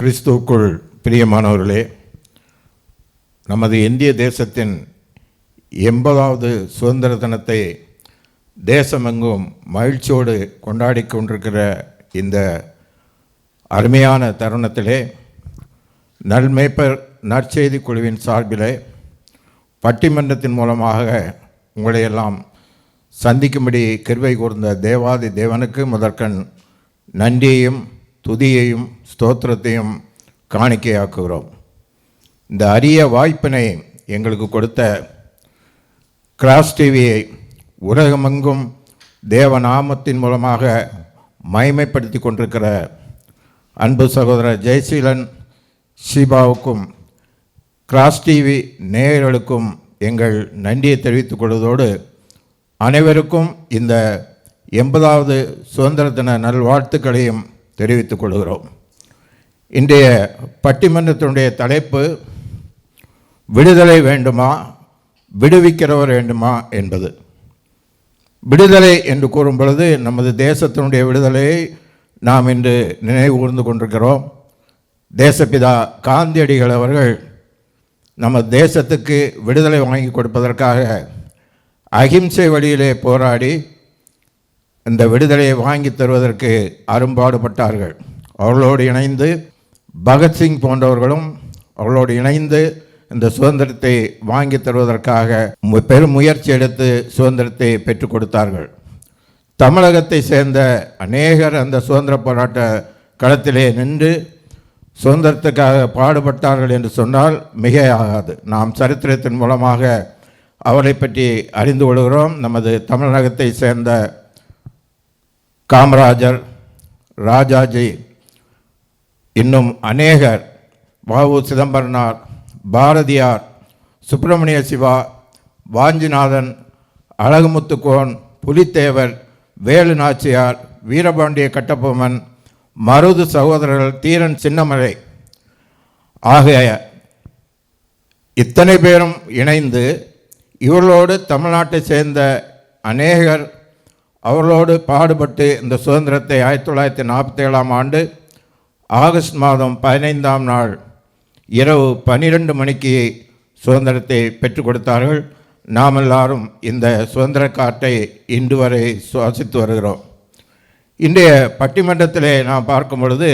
கிறிஸ்துவுக்குள் பிரியமானவர்களே, நமது இந்திய தேசத்தின் 80வது சுதந்திர தினத்தை தேசமெங்கும் மகிழ்ச்சியோடு கொண்டாடி கொண்டிருக்கிற இந்த அருமையான தருணத்திலே நல்மேய்ப்பர் நற்செய்தி குழுவின் சார்பிலே பட்டிமன்றத்தின் மூலமாக உங்களையெல்லாம் சந்திக்கும்படி கிருபை கூர்ந்த தேவாதி தேவனுக்கு முதற்கண் நன்றியையும் துதியையும் ஸ்தோத்திரத்தையும் காணிக்கையாக்குகிறோம். இந்த அரிய வாய்ப்பினை எங்களுக்கு கொடுத்த கிராஸ் டிவியை உலகமெங்கும் தேவநாமத்தின் மூலமாக மகிமைப்படுத்தி கொண்டிருக்கிற அன்பு சகோதரர் ஜெயசீலன் ஷீபாவுக்கும் கிராஸ் டிவி நேயர்களுக்கும் எங்கள் நன்றியை தெரிவித்துக் கொள்வதோடு அனைவருக்கும் இந்த 80வது சுதந்திர தின நல்வாழ்த்துக்களையும் தெரிவித்துக் கொள்கிறோம். இன்றைய பட்டிமன்றத்தினுடைய தலைப்பு விடுதலை வேண்டுமா, விடுவிக்கிறவர் வேண்டுமா என்பது. விடுதலை என்று கூறும் பொழுது நமது தேசத்தினுடைய விடுதலையை நாம் இன்று நினைவு கூர்ந்து கொண்டிருக்கிறோம். தேசப்பிதா காந்தியடிகள் அவர்கள் நமது தேசத்துக்கு விடுதலை வாங்கி கொடுப்பதற்காக அகிம்சை வழியிலே போராடி இந்த விடுதலையை வாங்கி தருவதற்கு அரும்பாடுபட்டார்கள். அவர்களோடு இணைந்து பகத்சிங் போன்றவர்களும் அவர்களோடு இணைந்து இந்த சுதந்திரத்தை வாங்கி தருவதற்காக பெரும் முயற்சி எடுத்து சுதந்திரத்தை பெற்றுக் கொடுத்தார்கள். தமிழகத்தை சேர்ந்த அநேகர் அந்த சுதந்திர போராட்ட களத்திலே நின்று சுதந்திரத்துக்காக பாடுபட்டார்கள் என்று சொன்னால் மிகையாகாது. நாம் சரித்திரத்தின் மூலமாக அவரை பற்றி அறிந்து கொள்கிறோம். நமது தமிழகத்தை சேர்ந்த காமராஜர், ராஜாஜி, இன்னும் அநேகர், வ.உ. சிதம்பரனார், பாரதியார், சுப்பிரமணிய சிவா, வாஞ்சிநாதன், அழகுமுத்துக்கோன், புலித்தேவர், வேலு நாச்சியார், வீரபாண்டிய கட்டபொம்மன், மருது சகோதரர்கள், தீரன் சின்னமலை ஆகிய இத்தனை பேரும் இணைந்து இவர்களோடு தமிழ்நாட்டை சேர்ந்த அநேகர் அவர்களோடு பாடுபட்டு இந்த சுதந்திரத்தை 1947ஆம் ஆண்டு ஆகஸ்ட் மாதம் 15ஆம் நாள் இரவு 12 மணிக்கு சுதந்திரத்தை பெற்றுக் கொடுத்தார்கள். நாம் எல்லாரும் இந்த சுதந்திர காற்றை இன்று வரை சுவாசித்து வருகிறோம். இன்றைய பட்டிமன்றத்திலே நாம் பார்க்கும் பொழுது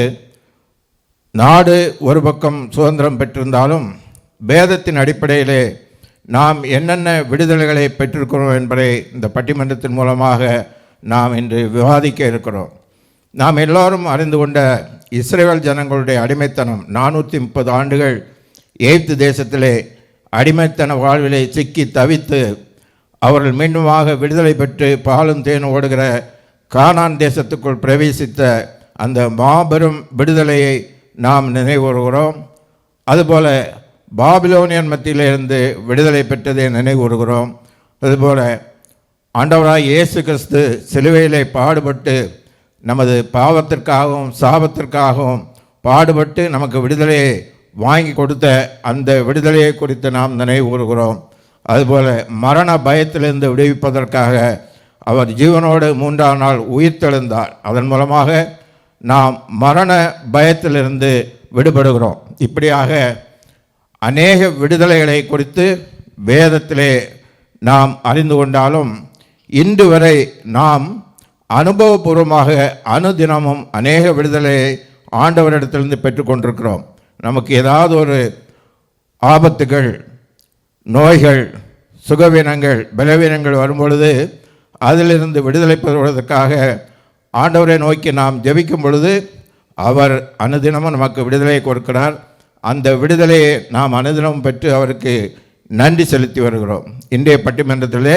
நாடு ஒரு பக்கம் சுதந்திரம் பெற்றிருந்தாலும் வேதத்தின் அடிப்படையிலே நாம் என்னென்ன விடுதலைகளை பெற்றிருக்கிறோம் என்பதை இந்த பட்டிமன்றத்தின் மூலமாக நாம் இன்று விவாதிக்க இருக்கிறோம். நாம் எல்லோரும் அறிந்து கொண்ட இஸ்ரேல் ஜனங்களுடைய அடிமைத்தனம் 430 ஆண்டுகள் எகிப்து தேசத்திலே அடிமைத்தன வாழ்விலே சிக்கி தவித்து அவர்கள் மீண்டுமாக விடுதலை பெற்று பாலும் தேனும் ஓடுகிற கானான் தேசத்துக்குள் பிரவேசித்த அந்த மாபெரும் விடுதலையை நாம் நினைவுறுகிறோம். அதுபோல பாபிலோனியன் மத்தியிலிருந்து விடுதலை பெற்றதை நினைவுறுகிறோம். அதுபோல ஆண்டவராய் இயேசு கிறிஸ்து சிலுவையிலே பாடுபட்டு நமது பாவத்திற்காகவும் சாபத்திற்காகவும் பாடுபட்டு நமக்கு விடுதலையை வாங்கி கொடுத்த அந்த விடுதலையை குறித்து நாம் நினைவு கூறுகிறோம். அதுபோல் மரண பயத்திலிருந்து விடுவிப்பதற்காக அவர் ஜீவனோடு 3ஆம் நாள் உயிர்த்தெழுந்தார். அதன் மூலமாக நாம் மரண பயத்திலிருந்து விடுபடுகிறோம். இப்படியாக அநேக விடுதலைகளை குறித்து வேதத்திலே நாம் அறிந்து கொண்டாலும் இன்று வரை நாம் அனுபவபூர்வமாக அனுதினமும் அநேக விடுதலையை ஆண்டவரிடத்திலிருந்து பெற்றுக்கொண்டிருக்கிறோம். நமக்கு ஏதாவது ஒரு ஆபத்துகள், நோய்கள், சுகவீனங்கள், பலவீனங்கள் வரும்பொழுது அதிலிருந்து விடுதலை பெறுவதற்காக ஆண்டவரை நோக்கி நாம் ஜெபிக்கும் பொழுது அவர் அனுதினமும் நமக்கு விடுதலையை கொடுக்கிறார். அந்த விடுதலையை நாம் அனுதினமும் பெற்று அவருக்கு நன்றி செலுத்தி வருகிறோம். இன்றைய பட்டிமன்றத்திலே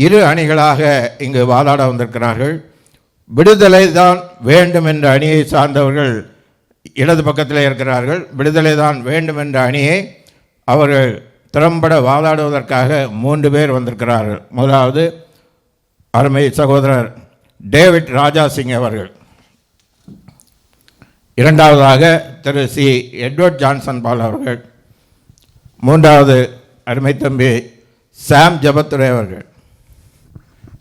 2 அணிகளாக இங்கு வாதாட வந்திருக்கிறார்கள். விடுதலை தான் வேண்டும் என்ற அணியை சார்ந்தவர்கள் இடது பக்கத்தில் இருக்கிறார்கள். விடுதலை தான் வேண்டும் என்ற அணியை அவர்கள் திறம்பட வாதாடுவதற்காக 3 பேர் வந்திருக்கிறார்கள். முதலாவது அருமை சகோதரர் டேவிட் ராஜாசிங் அவர்கள், இரண்டாவதாக திரு சி எட்வர்ட் ஜான்சன் பால் அவர்கள், மூன்றாவது அருமை தம்பி சாம் ஜபத்துரை அவர்கள்.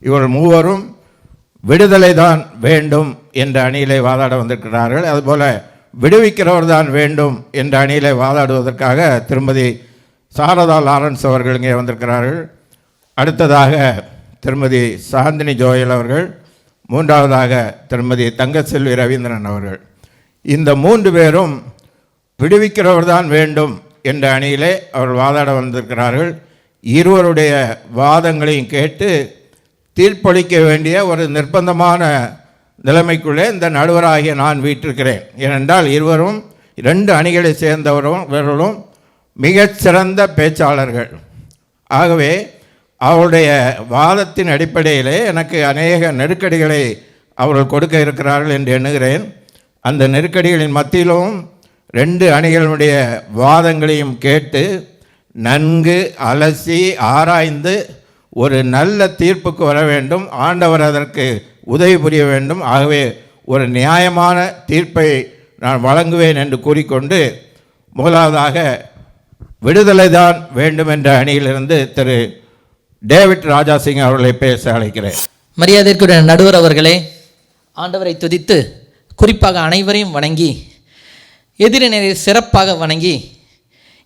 இவர்கள் மூவரும் விடுதலை தான் வேண்டும் என்ற அணியிலே வாதாட வந்திருக்கிறார்கள். அதுபோல் விடுவிக்கிறவர் தான் வேண்டும் என்ற அணியிலே வாதாடுவதற்காக திருமதி சாரதா லாரன்ஸ் அவர்கள் இங்கே வந்திருக்கிறார்கள். அடுத்ததாக திருமதி சாந்தினி ஜோயல் அவர்கள், மூன்றாவதாக திருமதி தங்கச்செல்வி ரவீந்திரன் அவர்கள். இந்த 3 பேரும் விடுவிக்கிறவர் தான் வேண்டும் என்ற அணியிலே அவர்கள் வாதாட வந்திருக்கிறார்கள். இருவருடைய வாதங்களையும் கேட்டு தீர்ப்பளிக்க வேண்டிய ஒரு நிர்பந்தமான நிலைமைக்குள்ளே இந்த நடுவராகிய நான் வீற்றிருக்கிறேன். ஏனென்றால் இருவரும் 2 அணிகளை சேர்ந்தவர்களும் மிகச்சிறந்த பேச்சாளர்கள். ஆகவே அவருடைய வாதத்தின் அடிப்படையிலே எனக்கு அநேக நெருக்கடிகளை அவர்கள் கொடுக்க இருக்கிறார்கள் என்று எண்ணுகிறேன். அந்த நெருக்கடிகளின் மத்தியிலும் 2 அணிகளுடைய வாதங்களையும் கேட்டு நன்கு அலசி ஆராய்ந்து ஒரு நல்ல தீர்ப்புக்கு வர வேண்டும். ஆண்டவர் அதற்கு உதவி புரிய வேண்டும். ஆகவே ஒரு நியாயமான தீர்ப்பை நான் வழங்குவேன் என்று கூறிக்கொண்டு, முதலாவதாக விடுதலை தான் வேண்டும் என்ற அணியிலிருந்து திரு டேவிட் ராஜாசிங் அவர்களை பேச அழைக்கிறேன். மரியாதைக்குரிய நடுவர் அவர்களே, ஆண்டவரை துதித்து குறிப்பாக அனைவரையும் வணங்கி எதிரினரை சிறப்பாக வணங்கி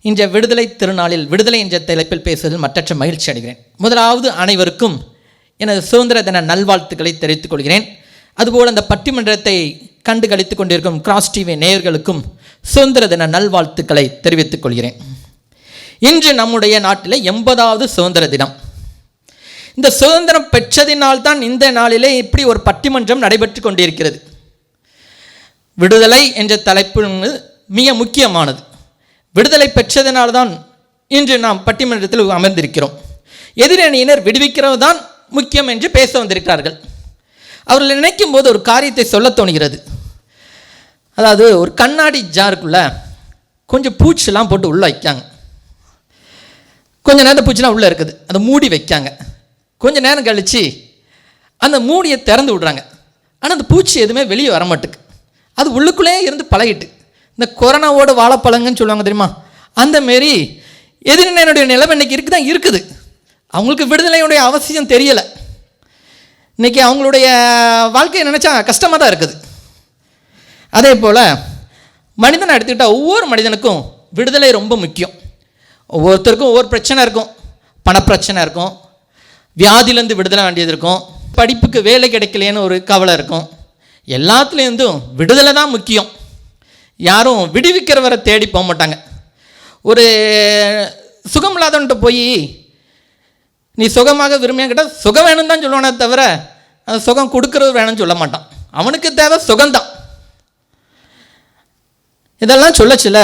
இன்றைய விடுதலை திருநாளில் விடுதலை என்ற தலைப்பில் பேசுவதில் மற்றற்ற மகிழ்ச்சி அடைகிறேன். முதலாவது அனைவருக்கும் எனது சுதந்திர தின நல்வாழ்த்துக்களை தெரிவித்துக் கொள்கிறேன். அதுபோல் அந்த பட்டிமன்றத்தை கண்டு கழித்து கொண்டிருக்கும் கிராஸ் டிவி நேயர்களுக்கும் சுதந்திர தின நல்வாழ்த்துக்களை தெரிவித்துக் கொள்கிறேன். இன்று நம்முடைய நாட்டில் 80வது சுதந்திர தினம். இந்த சுதந்திரம் பெற்றதினால்தான் இந்த நாளிலே இப்படி ஒரு பட்டிமன்றம் நடைபெற்று கொண்டிருக்கிறது. விடுதலை என்ற தலைப்பு மிக முக்கியமானது. விடுதலை பெற்றதினால்தான் இன்று நாம் பட்டிமன்றத்தில் அமர்ந்திருக்கிறோம். எதிரணியினர் விடுவிக்கிறது தான் முக்கியம் என்று பேச வந்திருக்கிறார்கள். அவர்கள் நினைக்கும் போது ஒரு காரியத்தை சொல்ல தோணுகிறது. அதாவது ஒரு கண்ணாடி ஜாருக்குள்ள கொஞ்சம் பூச்சிலாம் போட்டு உள்ளே வைக்காங்க. கொஞ்சம் நேரம் பூச்சிலாம் உள்ளே இருக்குது, அதை மூடி வைக்காங்க. கொஞ்சம் நேரம் கழித்து அந்த மூடியை திறந்து விடுறாங்க. ஆனால் அந்த பூச்சி எதுவுமே வெளியே வர மாட்டுக்கு. அது உள்ளுக்குள்ளே இருந்து பழகிட்டு, இந்த கொரோனாவோட வாழைப்பழங்கன்னு சொல்லுவாங்க தெரியுமா, அந்தமாரி எதிரினுடைய நிலைமை இன்றைக்கி இருக்குது. அவங்களுக்கு விடுதலையுடைய அவசியம் தெரியலை. இன்றைக்கி அவங்களுடைய வாழ்க்கையை நினச்சா கஷ்டமாக தான் இருக்குது. அதே போல் மனிதனை எடுத்துக்கிட்டால் ஒவ்வொரு மனிதனுக்கும் விடுதலை ரொம்ப முக்கியம். ஒவ்வொருத்தருக்கும் ஒவ்வொரு பிரச்சனை இருக்கும். பணப்பிரச்சனை இருக்கும், வியாதியிலேருந்து விடுதலை வேண்டியது இருக்கும், படிப்புக்கு வேலை கிடைக்கலேன்னு ஒரு கவலை இருக்கும். எல்லாத்துலேருந்தும் விடுதலை தான் முக்கியம். யாரும் விடுவிக்கிறவரை தேடி போக மாட்டாங்க. ஒரு சுகம் இல்லாதவன்ட்ட போய் நீ சுகமாக விரும்பியா கேட்டால் சுகம் வேணும்னு தான் சொல்லுவானே தவிர அந்த சுகம் கொடுக்கறது வேணும்னு சொல்ல மாட்டான். அவனுக்கு தேவை சுகம்தான். இதெல்லாம் சொல்லச்சில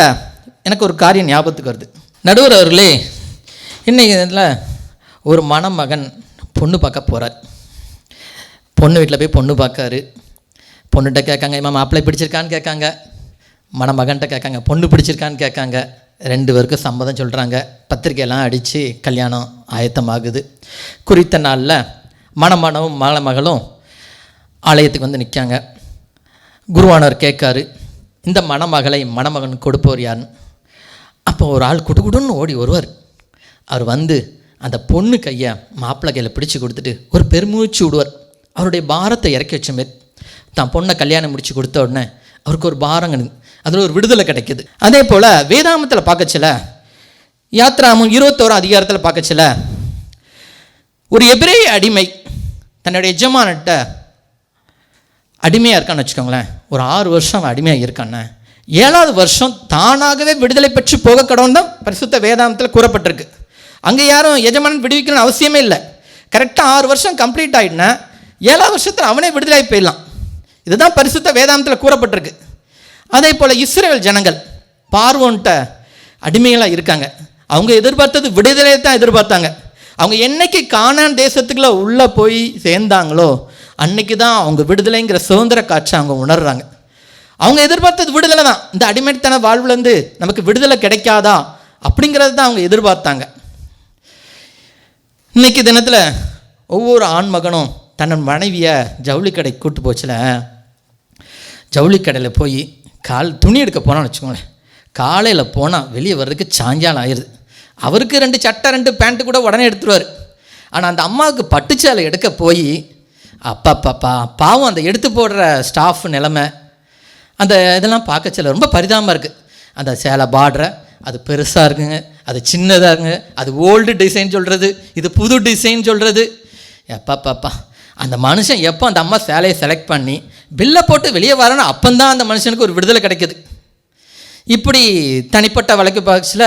எனக்கு ஒரு காரியம் ஞாபகத்துக்கு வருது. நடுவர் அவர்களே, இன்றைக்கி இதில் ஒரு மணமகன் பொண்ணு பார்க்க போகிறார். பொண்ணு வீட்டில் போய் பொண்ணு பார்க்காரு. பொண்ணுகிட்ட கேட்காங்க, இம்மா மாப்பிள்ளை பிடிச்சிருக்கான்னு கேட்காங்க. மணமகன்கிட்ட கேட்காங்க, பொண்ணு பிடிச்சிருக்கான்னு கேட்காங்க. 2 பேருக்கும் சம்மதம் சொல்கிறாங்க. பத்திரிக்கையெல்லாம் அடித்து கல்யாணம் ஆயத்தமாகுது. குறித்த நாளில் மணமகனும் மணமகளும் ஆலயத்துக்கு வந்து நிற்காங்க. குருவானவர் கேட்காரு, இந்த மணமகளை மணமகன் கொடுப்பவர் யாருன்னு. அப்போ ஒரு ஆள் குடுகுடுன்னு ஓடி வருவார். அவர் வந்து அந்த பொண்ணு கையை மாப்பிள்ளை கையில் பிடிச்சி கொடுத்துட்டு ஒரு பெருமூச்சு விடுவார். அவருடைய பாரத்தை இறக்கி வச்ச மாரி தான் பொண்ணை கல்யாணம் முடித்து கொடுத்த உடனே அவருக்கு ஒரு பாரங்க, அதில் ஒரு விடுதலை கிடைக்கிது. அதே போல் வேதாமத்தில் பார்க்கச்சில, யாத்ராமம் 21 அதிகாரத்தில் பார்க்கச்சில, ஒரு எபிரேய அடிமை தன்னுடைய எஜமான்கிட்ட அடிமையாக இருக்கான்னு வச்சுக்கோங்களேன். ஒரு 6 வருஷம் அவன் அடிமையாக இருக்கான்னு, 7வது வருஷம் தானாகவே விடுதலை பெற்று போக கடவுள் தான் பரிசுத்த வேதாந்தத்தில் கூறப்பட்டிருக்கு. அங்கே யாரும் எஜமானன் விடுவிக்கணும்னு அவசியமே இல்லை. கரெக்டாக 6 வருஷம் கம்ப்ளீட் ஆகிட்டுனா 7வது வருஷத்தில் அவனே விடுதலை போயிடலாம். இதுதான் பரிசுத்த வேதாந்தத்தில் கூறப்பட்டிருக்கு. அதே போல் இஸ்ரேல் ஜனங்கள் பார்வோன்ட்ட அடிமைகளாக இருக்காங்க. அவங்க எதிர்பார்த்தது விடுதலையை தான் எதிர்பார்த்தாங்க. அவங்க என்னைக்கு கானான் தேசத்துக்குள்ளே உள்ளே போய் சேர்ந்தாங்களோ அன்னைக்கு தான் அவங்க விடுதலைங்கிற சுதந்திர காட்சி அவங்க உணர்றாங்க. அவங்க எதிர்பார்த்தது விடுதலை தான். இந்த அடிமைத்தன வாழ்வுலேருந்து நமக்கு விடுதலை கிடைக்காதா அப்படிங்கிறது தான் அவங்க எதிர்பார்த்தாங்க. இன்னைக்கு தினத்தில் ஒவ்வொரு ஆண்மகனும் தன்னோட மனைவியை ஜவுளி கடைக்கு கூப்பிட்டு போச்சுல, ஜவுளி கடையில் போய் துணி எடுக்க போனான்னு வச்சுக்கோங்களேன். காலையில் போனால் வெளியே வர்றதுக்கு சாயங்காலம் ஆயிடுது. அவருக்கு 2 சட்டை 2 பேண்ட்டு கூட உடனே எடுத்துருவார். ஆனால் அந்த அம்மாவுக்கு பட்டுச்சாலை எடுக்க போய் அப்பா பாவம் அந்த எடுத்து போடுற ஸ்டாஃப் நிலைமை, அந்த இதெல்லாம் பார்க்க சில ரொம்ப பரிதாபமாக இருக்குது. அந்த சேலை பார்டரை அது பெருசாக இருக்குங்க, அது சின்னதாக இருக்குங்க, அது ஓல்டு டிசைன் சொல்கிறது, இது புது டிசைன் சொல்கிறது. பாப்பா அந்த மனுஷன் எப்போ அந்த அம்மா சேலையை செலக்ட் பண்ணி பில்லை போட்டு வெளியே வரனா அப்போந்தான் அந்த மனுஷனுக்கு ஒரு விடுதலை கிடைக்குது. இப்படி தனிப்பட்ட வழக்கு பாக்ஸில்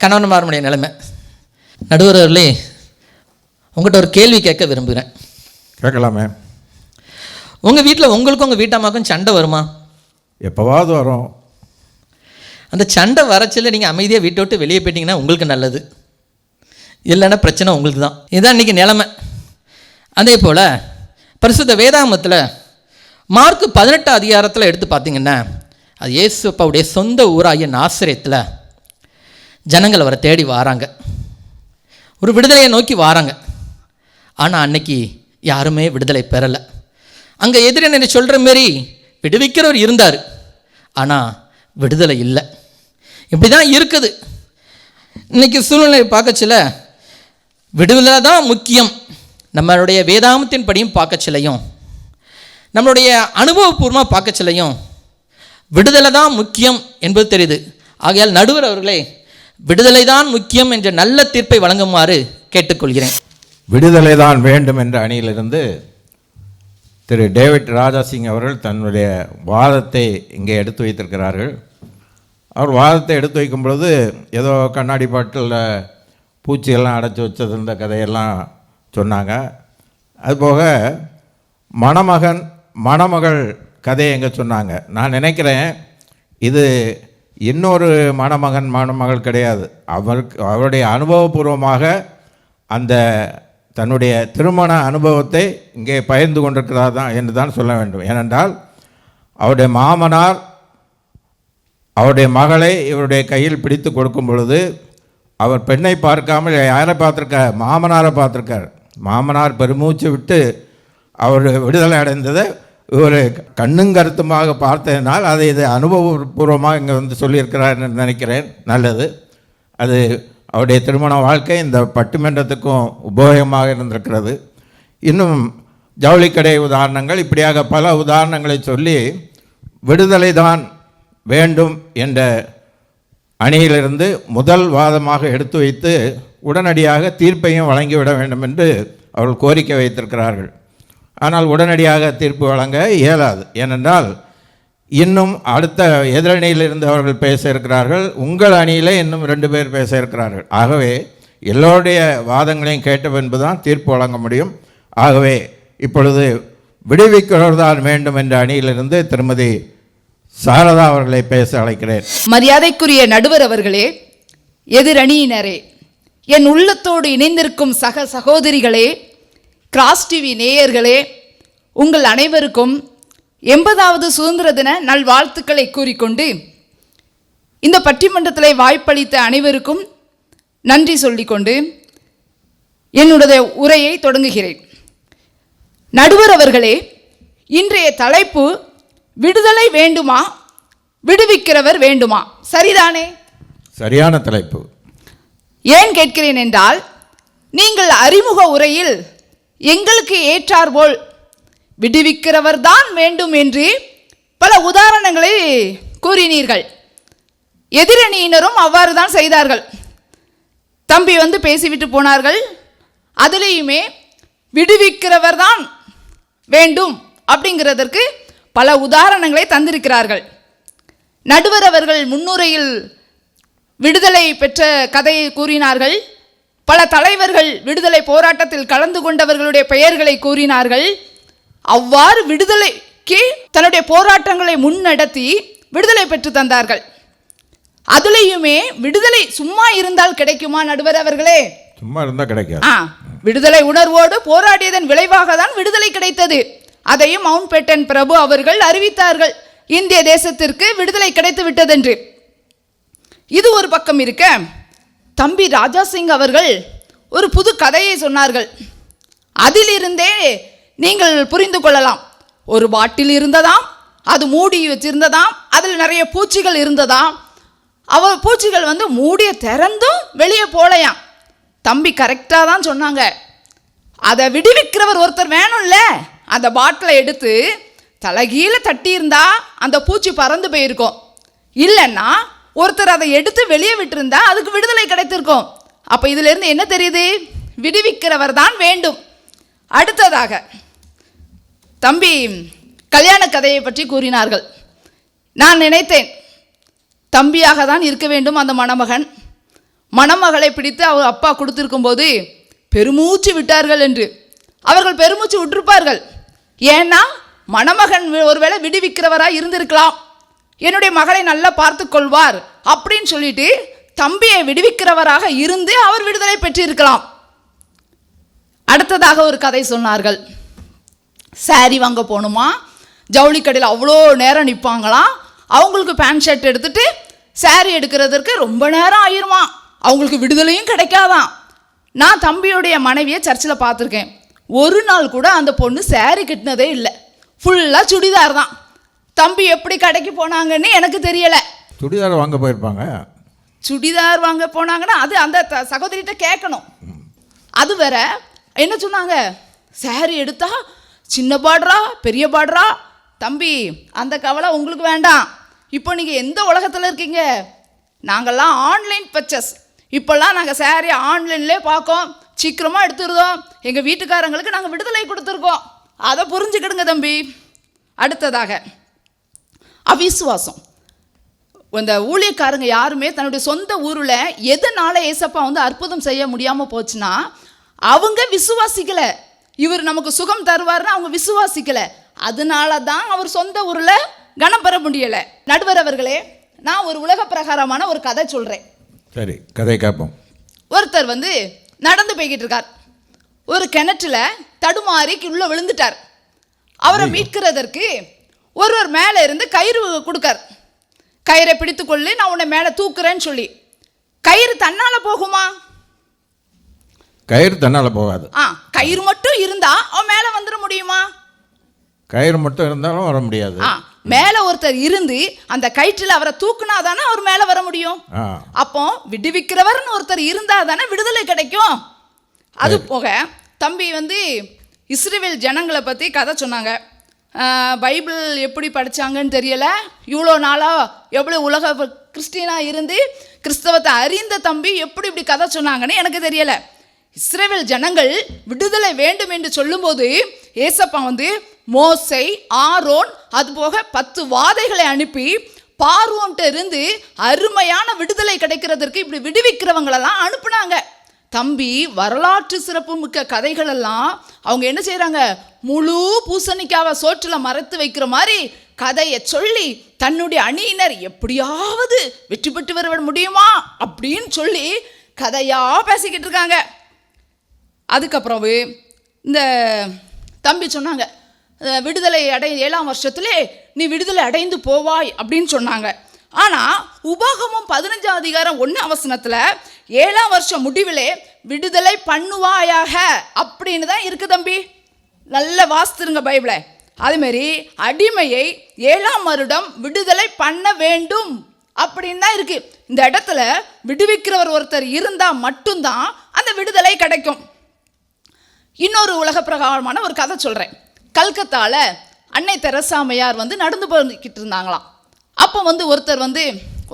கணவன்மாருடைய நிலைமை. நடுவர் அவர்களே, உங்கள்கிட்ட ஒரு கேள்வி கேட்க விரும்புகிறேன். கேட்கலாமே. உங்கள் வீட்டில் உங்களுக்கும் உங்கள் வீட்டம்மாக்கும் சண்டை வருமா? எப்போவாவது வரும். அந்த சண்டை வரச்சில் நீங்கள் அமைதியாக வீட்டை விட்டு வெளியே போயிட்டீங்கன்னா உங்களுக்கு நல்லது, இல்லைன்னா பிரச்சனை உங்களுக்கு தான். இதுதான் இன்றைக்கி நிலைமை. அதே போல் பரிசுத்த வேதாகமத்தில் மார்க்கு 18 அதிகாரத்தில் எடுத்து பார்த்தீங்கன்னா, அது இயேசு அப்பாவுடைய சொந்த ஊராகிய நாசரேத்தில் ஜனங்கள் அவரை தேடி வராங்க, ஒரு விடுதலையை நோக்கி வராங்க. ஆனால் அன்னைக்கு யாருமே விடுதலை பெறலை. அங்கே எதிரின்னு சொல்கிற மாரி விடுவிக்கிறவர் இருந்தார், ஆனால் விடுதலை இல்லை. இப்படி தான் இருக்குது இன்றைக்கி சூழ்நிலை பார்க்கச்சில. விடுதலை தான் முக்கியம். நம்மளுடைய வேதாகமத்தின் படியும் பார்க்கச்சிலையும், நம்மளுடைய அனுபவபூர்வமாக பார்க்கச்சிலையும் விடுதலை தான் முக்கியம் என்பது தெரியுது. ஆகையால் நடுவர் அவர்களே, விடுதலை தான் முக்கியம் என்ற நல்ல தீர்ப்பை வழங்குமாறு கேட்டுக்கொள்கிறேன். விடுதலை தான் வேண்டும் என்ற அணியிலிருந்து திரு டேவிட் ராஜாசிங் அவர்கள் தன்னுடைய வாதத்தை இங்கே எடுத்து வைத்திருக்கிறார்கள். அவர் வாதத்தை எடுத்து வைக்கும் பொழுது ஏதோ கண்ணாடி பாட்டில் பூச்சியெல்லாம் அடைச்சி வச்சது இந்த கதையெல்லாம் சொன்னாங்க. அதுபோக மணமகன் மணமகள் கதையை எங்கே சொன்னாங்க. நான் நினைக்கிறேன் இது இன்னொரு மணமகன் மணமகள் கிடையாது, அவருடைய அனுபவபூர்வமாக அந்த தன்னுடைய திருமண அனுபவத்தை இங்கே பகிர்ந்து கொண்டிருக்கிறார் தான் என்று தான் சொல்ல வேண்டும். ஏனென்றால் அவருடைய மாமனார் அவருடைய மகளை இவருடைய கையில் பிடித்து கொடுக்கும் பொழுது அவர் பெண்ணை பார்க்காமல் யாரை பார்த்துருக்கார்? மாமனாரை பார்த்துருக்கார். மாமனார் பெருமூச்சு விட்டு அவர் விடுதலை அடைந்ததை இவர் கண்ணுங்கருத்துமாக பார்த்ததினால் அதை இது அனுபவபூர்வமாக இங்கே வந்து சொல்லியிருக்கிறார் என்று நினைக்கிறேன். நல்லது. அது அவருடைய திருமண வாழ்க்கை இந்த பட்டிமன்றத்துக்கும் உபயோகமாக இருந்திருக்கிறது. இன்னும் ஜவுளிக்கடை உதாரணங்கள், இப்படியாக பல உதாரணங்களை சொல்லி விடுதலை தான் வேண்டும் என்ற அணியிலிருந்து முதல் வாதமாக எடுத்து வைத்து உடனடியாக தீர்ப்பையும் வழங்கிவிட வேண்டும் என்று அவர்கள் கோரிக்கை வைத்திருக்கிறார்கள். ஆனால் உடனடியாக தீர்ப்பு வழங்க இயலாது. ஏனென்றால் இன்னும் அடுத்த எதிரணியில் இருந்து அவர்கள் பேச இருக்கிறார்கள், உங்கள் அணியிலே இன்னும் 2 பேர் பேச இருக்கிறார்கள். ஆகவே எல்லோருடைய வாதங்களையும் கேட்ட பின்பு தான் தீர்ப்பு வழங்க முடியும். ஆகவே இப்பொழுது விடுவிக்கிறவர் தான் வேண்டும் என்ற அணியிலிருந்து திருமதி சாரதா அவர்களை பேச அழைக்கிறேன். மரியாதைக்குரிய நடுவர் அவர்களே, எதிரணியினரே, என் உள்ளத்தோடு இணைந்திருக்கும் சக சகோதரிகளே, கிராஸ் டிவி நேயர்களே, உங்கள் அனைவருக்கும் 80வது சுதந்திர தின நல்வாழ்த்துக்களை கூறிக்கொண்டு இந்த பட்டிமன்றத்தில் வாய்ப்பளித்த அனைவருக்கும் நன்றி சொல்லிக்கொண்டு என்னுடைய உரையை தொடங்குகிறேன். நடுவர் அவர்களே, இன்றைய தலைப்பு விடுதலை வேண்டுமா, விடுவிக்கிறவர் வேண்டுமா? சரிதானே? சரியான தலைப்பு. ஏன் கேட்கிறேன் என்றால், நீங்கள் அறிமுக உரையில் எங்களுக்கு ஏற்றாற்போல் விடுவிக்கிறவர் தான் வேண்டும் என்று பல உதாரணங்களை கூறினீர்கள். எதிரணியினரும் அவ்வாறு தான் செய்தார்கள். தம்பி வந்து பேசிவிட்டு போனார்கள். அதிலேயுமே விடுவிக்கிறவர் தான் வேண்டும் அப்படிங்கிறதற்கு பல உதாரணங்களை தந்திருக்கிறார்கள். நடுவர் அவர்கள் முன்னுரையில் விடுதலை பெற்ற கதையை கூறினார்கள். பல தலைவர்கள் விடுதலை போராட்டத்தில் கலந்து கொண்டவர்களுடைய பெயர்களை கூறினார்கள். அவ்வாறு விடுதலைக்கு தன்னுடைய போராட்டங்களை முன்னெடுத்தி விடுதலை பெற்று தந்தார்கள். அதுலேயுமே விடுதலை சும்மா இருந்தால் கிடைக்குமா நடுவர் அவர்களே? சும்மா இருந்தால் கிடைக்காது. விடுதலை உணர்வோடு போராடியதன் விளைவாக தான் விடுதலை கிடைத்தது. அதையும் மவுண்ட் பேட்டன் பிரபு அவர்கள் அறிவித்தார்கள், இந்திய தேசத்திற்கு விடுதலை கிடைத்து விட்டதென்று. இது ஒரு பக்கம் இருக்க, தம்பி ராஜாசிங் அவர்கள் ஒரு புது கதையை சொன்னார்கள். அதிலிருந்தே நீங்கள் புரிந்து கொள்ளலாம். ஒரு பாட்டில் இருந்ததாம், அது மூடி வச்சிருந்ததாம், அதில் நிறைய பூச்சிகள் இருந்ததாம். பூச்சிகள் வந்து மூடிய திறந்தும் வெளியே போலையாம். தம்பி கரெக்டாக தான் சொன்னாங்க. அதை விடுவிக்கிறவர் ஒருத்தர் வேணும்ல. அந்த பாட்டிலை எடுத்து தலைகீழ தட்டி இருந்தா அந்த பூச்சி பறந்து போயிருக்கும். இல்லைன்னா ஒருத்தர் அதை எடுத்து வெளியே விட்டுருந்தா அதுக்கு விடுதலை கிடைத்திருக்கும். அப்போ இதுல இருந்து என்ன தெரியுது? விடுவிக்கிறவர் தான் வேண்டும். அடுத்ததாக தம்பி கல்யாண கதையை பற்றி கூறினார்கள். நான் நினைத்தேன் தம்பியாக தான் இருக்க வேண்டும் அந்த மணமகன். மணமகளை பிடித்து அவர் அப்பா கொடுத்திருக்கும் போது பெருமூச்சு விட்டார்கள் என்று. அவர்கள் பெருமூச்சு விட்டிருப்பார்கள். ஏன்னா மணமகன் ஒருவேளை விடுவிக்கிறவராக இருந்திருக்கலாம், என்னுடைய மகளை நல்லா பார்த்து கொள்வார் அப்படின்னு சொல்லிட்டு தம்பியை விடுவிக்கிறவராக இருந்து அவர் விடுதலை பெற்றிருக்கலாம். அடுத்ததாக ஒரு கதை சொன்னார்கள். சாரி வாங்க போகணுமா, ஜவுளி கடையில் அவ்வளோ நேரம் நிற்பாங்களாம். அவங்களுக்கு பேண்ட் ஷர்ட் எடுத்துட்டு சாரி எடுக்கிறதுக்கு ரொம்ப நேரம் ஆயிருமா, அவங்களுக்கு விடுதலையும் கிடைக்காதான். நான் தம்பியுடைய மனைவியை சர்ச்சில் பார்த்துருக்கேன். ஒரு நாள் கூட அந்த பொண்ணு சாரி கட்டினதே இல்லை, ஃபுல்லாக சுடிதார் தான். தம்பி எப்படி கடைக்கு போனாங்கன்னு எனக்கு தெரியலை. சுடிதார் வாங்க போயிருப்பாங்க. சுடிதார் வாங்க போனாங்கன்னா அது அந்த சகோதரிகிட்ட கேட்கணும். அது வேற. என்ன சொன்னாங்க? சாரி எடுத்தா சின்ன பார்டரா பெரிய பார்டரா? தம்பி அந்த கவலை உங்களுக்கு வேண்டாம். இப்போ நீங்கள் எந்த உலகத்தில் இருக்கீங்க? நாங்கள்லாம் ஆன்லைன் பர்ச்சேஸ். இப்போல்லாம் நாங்கள் சாரி ஆன்லைன்லேயே பார்க்கோம், சீக்கிரமாக எடுத்துருதோம். எங்கள் வீட்டுக்காரங்களுக்கு நாங்கள் விடுதலை கொடுத்துருக்கோம். அதை புரிஞ்சுக்கிடுங்க தம்பி. அடுத்ததாக அவிசுவாசம். இந்த ஊழியக்காரங்க யாருமே தன்னுடைய சொந்த ஊரில் எதனால ஏசப்பா அற்புதம் செய்ய முடியாமல் போச்சுன்னா அவங்க விசுவாசிக்கலை. இவர் நமக்கு சுகம் தருவார்னு அவங்க விசுவாசிக்கலை. அதனால தான் அவர் சொந்த ஊரில் கனம் பெற முடியலை. நடுவர் அவர்களே, நான் ஒரு உலக பிரகாரமான ஒரு கதை சொல்கிறேன். சரி, கதை கேட்போம். ஒருத்தர் நடந்து போய்கிட்டு இருக்கார். ஒரு கிணற்றுல தடுமாறி உள்ள விழுந்துட்டார். அவரை மீட்கிறதற்கு ஒருவர் மேலே இருந்து கயிறு கொடுக்கார். கயிறை பிடித்துக்கொள்ளு, நான் உன்னை மேலே தூக்குறேன்னு சொல்லி. கயிறு தன்னால போகுமா? கயிறு தன்னால போகாது. கயிறு மட்டும் இருந்தா அவன் மேலே வந்துட முடியுமா? கயிறு மட்டும் இருந்தாலும் வர முடியாது. மேலே ஒருத்தர் இருந்து அந்த கயிற்றில் அவரை தூக்குனா தானே அவர் மேலே வர முடியும். அப்போ விடுவிக்கிறவர்னு ஒருத்தர் இருந்தா தானே விடுதலை கிடைக்கும். அது போக தம்பி இஸ்ரவேல் ஜனங்களை பற்றி கதை சொன்னாங்க. பைபிள் எப்படி படித்தாங்கன்னு தெரியலை. இவ்வளோ நாளாக எவ்வளோ உலக கிறிஸ்டினாக இருந்து கிறிஸ்தவத்தை அறிந்த தம்பி எப்படி இப்படி கதை சொன்னாங்கன்னு எனக்கு தெரியலை. இஸ்ரவேல் ஜனங்கள் விடுதலை வேண்டும் என்று சொல்லும்போது ஏசப்பா மோசை, ஆரோன், அது போக 10 வாதைகளை அனுப்பி பார்வோன்ட்ட இருந்து அருமையான விடுதலை கிடைக்கிறதற்கு இப்படி விடுவிக்கிறவங்களெல்லாம் அனுப்புனாங்க. தம்பி வரலாற்று சிறப்பு மிக்க கதைகளெல்லாம் அவங்க என்ன செய்கிறாங்க? முழு பூசணிக்காவை சோற்றில் மறைத்து வைக்கிற மாதிரி கதையை சொல்லி தன்னுடைய அணியினர் எப்படியாவது வெற்றி பெற்று வர முடியுமா அப்படின்னு சொல்லி கதையாக பேசிக்கிட்டு இருக்காங்க. அதுக்கப்புறம் இந்த தம்பி சொன்னாங்க, விடுதலை 7ஆம் வருஷத்துலே நீ விடுதலை அடைந்து போவாய் அப்படின்னு சொன்னாங்க. ஆனால் உபாகமம் 15ஆம் அதிகாரம் 1ஆம் வசனத்தில் 7ஆம் வருஷம் முடிவிலே விடுதலை பண்ணுவாயாக அப்படின்னு தான் இருக்குது தம்பி. நல்ல வாசித்துருங்க பைபிளை. அதுமாரி அடிமையை 7ஆம் வருடம் விடுதலை பண்ண வேண்டும் அப்படின்னு தான் இருக்கு. இந்த இடத்துல விடுவிக்கிறவர் ஒருத்தர் இருந்தால் மட்டும்தான் அந்த விடுதலை கிடைக்கும். இன்னொரு உலக பிரகாரமான ஒரு கதை சொல்கிறேன். கல்கத்தாவில் அன்னை தெரசாமையார் நடந்து போய்கிட்டு இருந்தாங்களாம். அப்போ ஒருத்தர்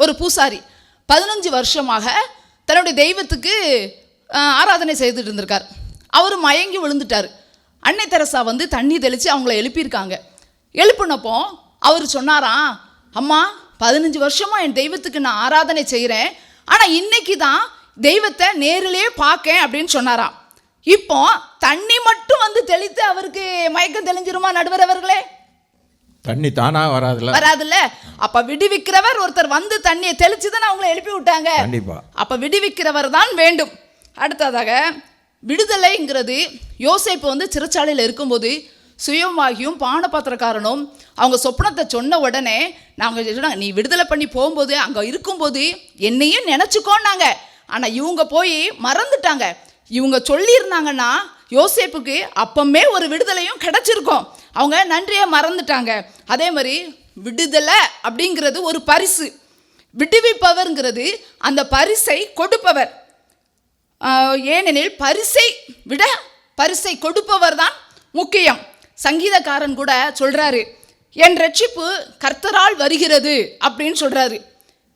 ஒரு பூசாரி 15 வருஷமாக தன்னுடைய தெய்வத்துக்கு ஆராதனை செய்துட்டு இருந்திருக்கார். அவர் மயங்கி விழுந்துட்டார். அன்னை தெரசா தண்ணி தெளித்து அவங்கள எழுப்பியிருக்காங்க. எழுப்பினப்போ அவர் சொன்னாராம், அம்மா 15 வருஷமாக என் தெய்வத்துக்கு நான் ஆராதனை செய்கிறேன், ஆனால் இன்னைக்கு தான் தெய்வத்தை நேரிலே பார்க்கேன் அப்படின்னு சொன்னாராம். இப்போ தண்ணி மட்டும் தெளித்து அவருக்கு மயக்கம் தெளிஞ்சிருமா நடுவர் அவர்களே? தண்ணி தானா வராதுல்ல. அப்ப விடுவிக்கிறவர் ஒருத்தர் தண்ணியை தெளிச்சு தான் அவங்களை எழுப்பி விட்டாங்க. அப்ப விடுவிக்கிறவர் தான் வேண்டும். அடுத்ததாக விடுதலைங்கிறது யோசேப்பு சிறைச்சாலையில் இருக்கும்போது சுயமாகியும் பானபாத்திரக்காரனும் அவங்க சொப்னத்தை சொன்ன உடனே நாங்கள் நீ விடுதலை பண்ணி போகும்போது அங்கே இருக்கும்போது என்னையும் நினச்சிக்கோன்னாங்க. ஆனால் இவங்க போய் மறந்துட்டாங்க. இவங்க சொல்லியிருந்தாங்கன்னா யோசேப்புக்கு அப்பமே ஒரு விடுதலையும் கிடைச்சிருக்கும். அவங்க நன்றியை மறந்துட்டாங்க. அதே மாதிரி விடுதலை அப்படிங்கிறது ஒரு பரிசு. விடுவிப்பவர்ங்கிறது அந்த பரிசை கொடுப்பவர். ஏனெனில் பரிசை விட பரிசை கொடுப்பவர் தான் முக்கியம். சங்கீதக்காரன் கூட சொல்கிறாரு, என் ரட்சிப்பு கர்த்தரால் வருகிறது அப்படின்னு சொல்றாரு.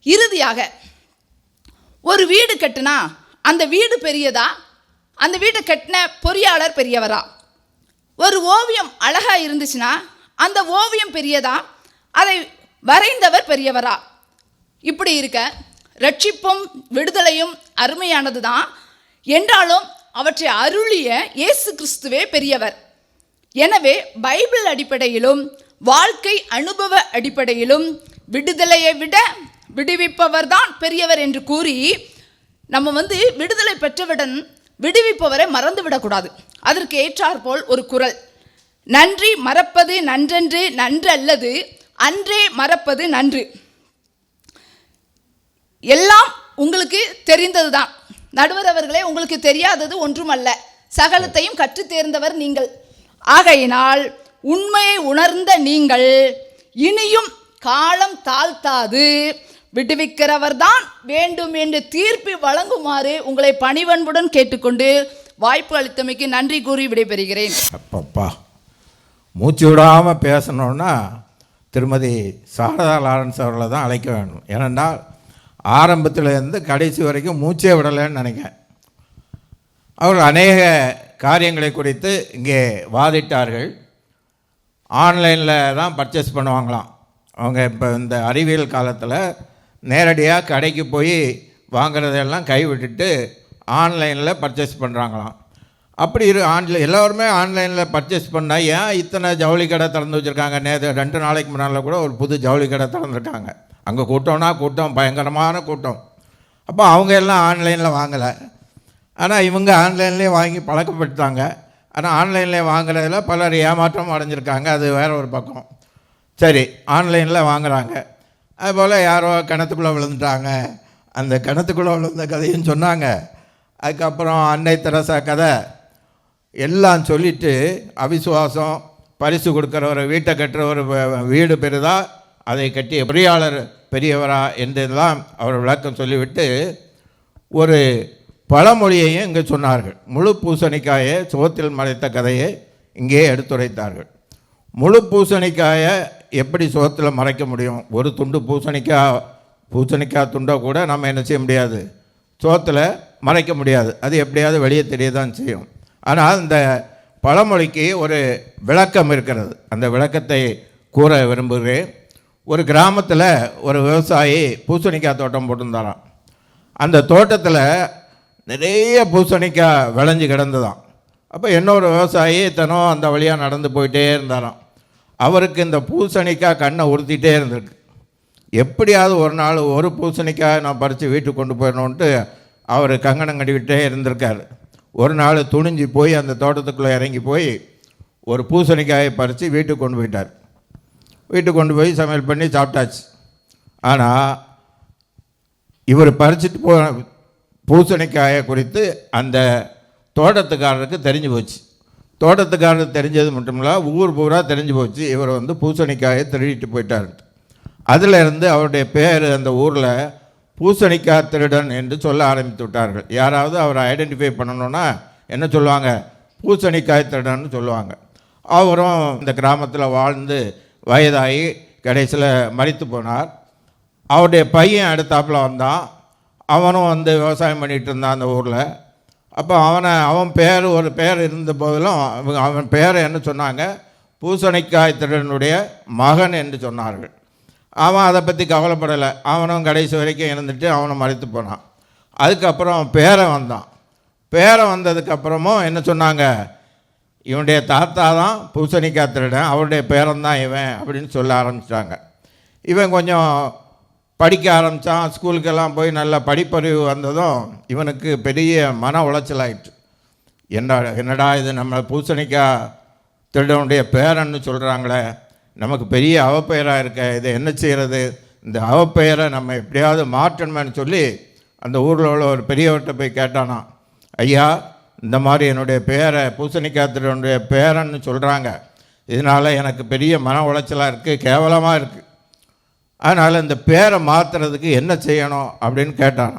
இறுதியாக ஒரு வீடு கட்டுனா அந்த வீடு பெரியதா, அந்த வீட்டை கட்டின பொறியாளர் பெரியவரா? ஒரு ஓவியம் அழகா இருந்துச்சுன்னா அந்த ஓவியம் பெரியதா, அதை வரைந்தவர் பெரியவரா? இப்படி இருக்க ரட்சிப்பும் விடுதலையும் அருமையானது தான் என்றாலும் அவற்றை அருளிய இயேசு கிறிஸ்துவே பெரியவர். எனவே பைபிள் அடிப்படையிலும் வாழ்க்கை அனுபவ அடிப்படையிலும் விடுதலையை விட விடுவிப்பவர் தான் பெரியவர் என்று கூறி நம்ம விடுதலை பெற்றவுடன் விடுவிப்பவரை மறந்து விடக்கூடாது. அதற்கு ஏற்றாற்போல் ஒரு குறள், நன்றி மறப்பது நன்றென்று நன்று அல்லது அன்றே மறப்பது நன்று. எல்லாம் உங்களுக்கு தெரிந்தது தான் நடுவர் அவர்களே, உங்களுக்கு தெரியாதது ஒன்றுமல்ல, சகலத்தையும் கற்று தேர்ந்தவர் நீங்கள். ஆகையினால் உண்மையை உணர்ந்த நீங்கள் இனியும் காலம் தாழ்த்தாது விடுவிக்கிறவர் தான் வேண்டும் என்று தீர்ப்பு வழங்குமாறு உங்களை பணிவன்புடன் கேட்டுக்கொண்டு வாய்ப்பு அளித்தமைக்கு நன்றி கூறி விடைபெறுகிறேன். அப்பப்பா, மூச்சு விடாமல் பேசணுன்னா திருமதி சாரதா லாரன்ஸ் அவர்களை தான் அழைக்க வேண்டும். ஏனென்றால் ஆரம்பத்திலேருந்து கடைசி வரைக்கும் மூச்சே விடலைன்னு நினைக்கிறேன். அவர்கள் அநேக காரியங்களை குறித்து இங்கே வாதிட்டார்கள். ஆன்லைனில் தான் பர்ச்சேஸ் பண்ணுவாங்களாம். அவங்க இப்போ இந்த அறிவியல் காலத்தில் நேரடியாக கடைக்கு போய் வாங்குறதெல்லாம் கைவிட்டுட்டு ஆன்லைனில் பர்ச்சேஸ் பண்ணுறாங்களாம். அப்படி எல்லோருமே ஆன்லைனில் பர்ச்சேஸ் பண்ணால் ஏன் இத்தனை ஜவுளி கடை திறந்து வச்சுருக்காங்க? நேற்று 2 நாளைக்கு முன்னால் கூட ஒரு புது ஜவுளி கடை திறந்துருக்காங்க. அங்கே கூட்டம்னா கூட்டம், பயங்கரமான கூட்டம். அப்போ அவங்க எல்லாம் ஆன்லைனில் வாங்கலை. ஆனால் இவங்க ஆன்லைன்லேயே வாங்கி பழக்கப்பட்டுட்டாங்க. ஆனால் ஆன்லைன்லேயே வாங்குறதுல பலர் ஏமாற்றம் அடைஞ்சிருக்காங்க. அது வேறு ஒரு பக்கம். சரி, ஆன்லைனில் வாங்குகிறாங்க. அதுபோல் யாரோ கிணத்துக்குள்ளே விழுந்துட்டாங்க. அந்த கிணத்துக்குள்ளே விழுந்த கதையும் சொன்னாங்க. அதுக்கப்புறம் அன்னை தெரசா கதை எல்லாம் சொல்லிவிட்டு அவிசுவாசம், பரிசு கொடுக்குற ஒரு வீட்டை கட்டுற ஒரு வீடு பெரிதா, அதை கட்டிய பொறியாளர் பெரியவரா என்றெல்லாம் அவர் விளக்கம் சொல்லிவிட்டு ஒரு பழமொழியையும் இங்கே சொன்னார்கள். முழு பூசணிக்காயை சோத்தில் மறைத்த கதையை இங்கே எடுத்துரைத்தார்கள். முழு பூசணிக்காயை எப்படி சோத்தில் மறைக்க முடியும்? ஒரு துண்டு பூசணிக்காய் துண்டை கூட நம்ம என்ன செய்ய முடியாது, சோத்தில் மறைக்க முடியாது. அது எப்படியாவது வெளியே தெரிய தான் செய்யும். ஆனால் இந்த பழமொழிக்கு ஒரு விளக்கம் இருக்கிறது. அந்த விளக்கத்தை கூற விரும்புகிறேன். ஒரு கிராமத்தில் ஒரு விவசாயி பூசணிக்காய் தோட்டம் போட்டிருந்தாராம். அந்த தோட்டத்தில் நிறைய பூசணிக்காய் விளைஞ்சி கிடந்துதான். அப்போ இன்னொரு விவசாயி தினம் அந்த வழியாக நடந்து போயிட்டே இருந்தாராம். அவருக்கு இந்த பூசணிக்காய் கண்ணை உறுத்திட்டே இருந்திருக்கு. எப்படியாவது ஒரு நாள் ஒரு பூசணிக்காய் நான் பறித்து வீட்டுக்கு கொண்டு போயிடணுன்ட்டு அவர் கங்கணம் கட்டிக்கிட்டே இருந்திருக்கார். ஒரு நாள் துணிஞ்சு போய் அந்த தோட்டத்துக்குள்ளே இறங்கி போய் ஒரு பூசணிக்காயை பறித்து வீட்டுக்கு கொண்டு போயிட்டார். வீட்டுக்கு கொண்டு போய் சமையல் பண்ணி சாப்பிட்டாச்சு. ஆனால் இவர் பறிச்சுட்டு பூசணிக்காயை குறித்து அந்த தோட்டத்துக்காரருக்கு தெரிஞ்சு போச்சு. தோட்டத்துக்காரருக்கு தெரிஞ்சது மட்டும் இல்லை, ஊர் பூரா தெரிஞ்சு போச்சு இவர் பூசணிக்காயை திருடிட்டு போயிட்டார். அதிலிருந்து அவருடைய பேர் அந்த ஊரில் பூசணிக்காய் திருடன் என்று சொல்ல ஆரம்பித்து விட்டார்கள். யாராவது அவரை ஐடென்டிஃபை பண்ணணுன்னா என்ன சொல்லுவாங்க? பூசணிக்காய் திருடன்னு சொல்லுவாங்க. அவரும் இந்த கிராமத்தில் வாழ்ந்து வயதாகி கடைசியில் மரித்து போனார். அவருடைய பையன் அடுத்தாப்பில் வந்தான். அவனும் விவசாயம் பண்ணிகிட்டு இருந்தான் அந்த ஊரில். அப்போ அவன் பேர் ஒரு பேர் இருந்த போதிலும் அவன் பேரை என்ன சொன்னாங்க? பூசணிக்காய் திருடனுடைய மகன் என்று சொன்னார்கள். அவன் அதை பற்றி கவலைப்படலை. அவனும் கடைசி வரைக்கும் இருந்துட்டு அவனும் மரித்து போனான். அதுக்கப்புறம் பேரன் வந்தான். பேரன் வந்ததுக்கப்புறமும் என்ன சொன்னாங்க? இவனுடைய தாத்தா தான் பூசணிக்காய் திருடன், அவருடைய பேரன் தான் இவன் அப்படின்னு சொல்ல ஆரம்பிச்சிட்டாங்க. இவன் கொஞ்சம் படிக்க ஆரம்பித்தான். ஸ்கூலுக்கெல்லாம் போய் நல்ல படிப்பறிவு வந்ததும் இவனுக்கு பெரிய மன உளைச்சலாயிட்டு, என்னடா இது, நம்ம பூசணிக்காய் திருடனுடைய பேரன்னு சொல்கிறாங்களே, நமக்கு பெரிய அவப்பெயராக இருக்க, இதை என்ன செய்கிறது? இந்த அவப்பெயரை நம்ம எப்படியாவது மாற்றணும்னு சொல்லி அந்த ஊரில் உள்ள ஒரு பெரியவர்கிட்ட போய் கேட்டானா, ஐயா, இந்த மாதிரி என்னுடைய பேரை பூசணிக்காய் திருடனுடைய பேரன்னு சொல்கிறாங்க, இதனால் எனக்கு பெரிய மன உளைச்சலாக இருக்குது, கேவலமாக இருக்குது. அதனால் இந்த பேரை மாற்றுறதுக்கு என்ன செய்யணும் அப்படின்னு கேட்டான்.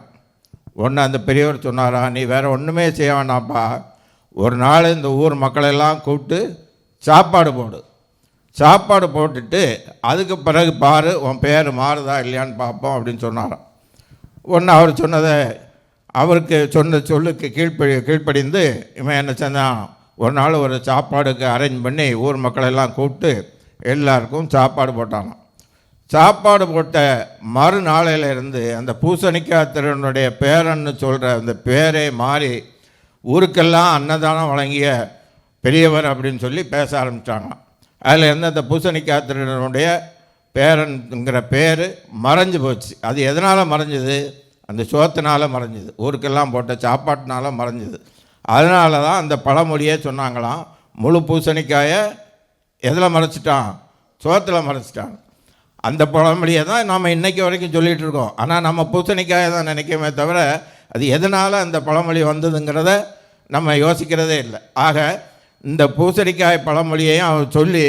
ஒன்று அந்த பெரியவர் சொன்னாரா, நீ வேறு ஒன்றுமே செய்ய வேண்டாம்ப்பா, ஒரு நாள் இந்த ஊர் மக்களெல்லாம் கூப்பிட்டு சாப்பாடு போடு. சாப்பாடு போட்டுட்டு அதுக்கு பிறகு பாரு உன் பேர் மாறுதா இல்லையான்னு பார்ப்போம் அப்படின்னு சொன்னாராம். ஒன்று அவர் சொன்னதை அவருக்கு சொன்ன சொல்லுக்கு கீழ்ப்படிந்து இவன் என்ன செஞ்சான், ஒரு நாள் ஒரு சாப்பாடுக்கு அரேஞ்ச் பண்ணி ஊர் மக்களெல்லாம் கூப்பிட்டு எல்லாருக்கும் சாப்பாடு போட்டானாம். சாப்பாடு போட்ட மறுநாளையிலிருந்து அந்த பூசணிக்காய் திருடனுடைய பேரன்னு சொல்கிற அந்த பேரே மாறி ஊருக்கெல்லாம் அன்னதானம் வழங்கிய பெரியவர் அப்படின்னு சொல்லி பேச ஆரம்பித்தாங்க. அதில் இருந்து அந்த பூசணிக்காய் திருடனுடைய பேரன்ங்கிற பேர் மறைஞ்சு போச்சு. அது எதனால் மறைஞ்சது? அந்த சோத்தினால் மறைஞ்சிது, ஊருக்கெல்லாம் போட்ட சாப்பாட்டினால மறைஞ்சிது. அதனால தான் அந்த பழமொழியே சொன்னாங்களாம், முழு பூசணிக்காயை எதில் மறைச்சிட்டான்? சோத்தில் மறைச்சிட்டான். அந்த பழமொழியை தான் நாம் இன்றைக்கி வரைக்கும் சொல்லிகிட்டு இருக்கோம். ஆனால் நம்ம பூசணிக்காயை தான் நினைக்கவே தவிர அது எதனால் அந்த பழமொழி வந்ததுங்கிறத நம்ம யோசிக்கிறதே இல்லை. ஆக இந்த பூசணிக்காய் பழமொழியையும் அவர் சொல்லி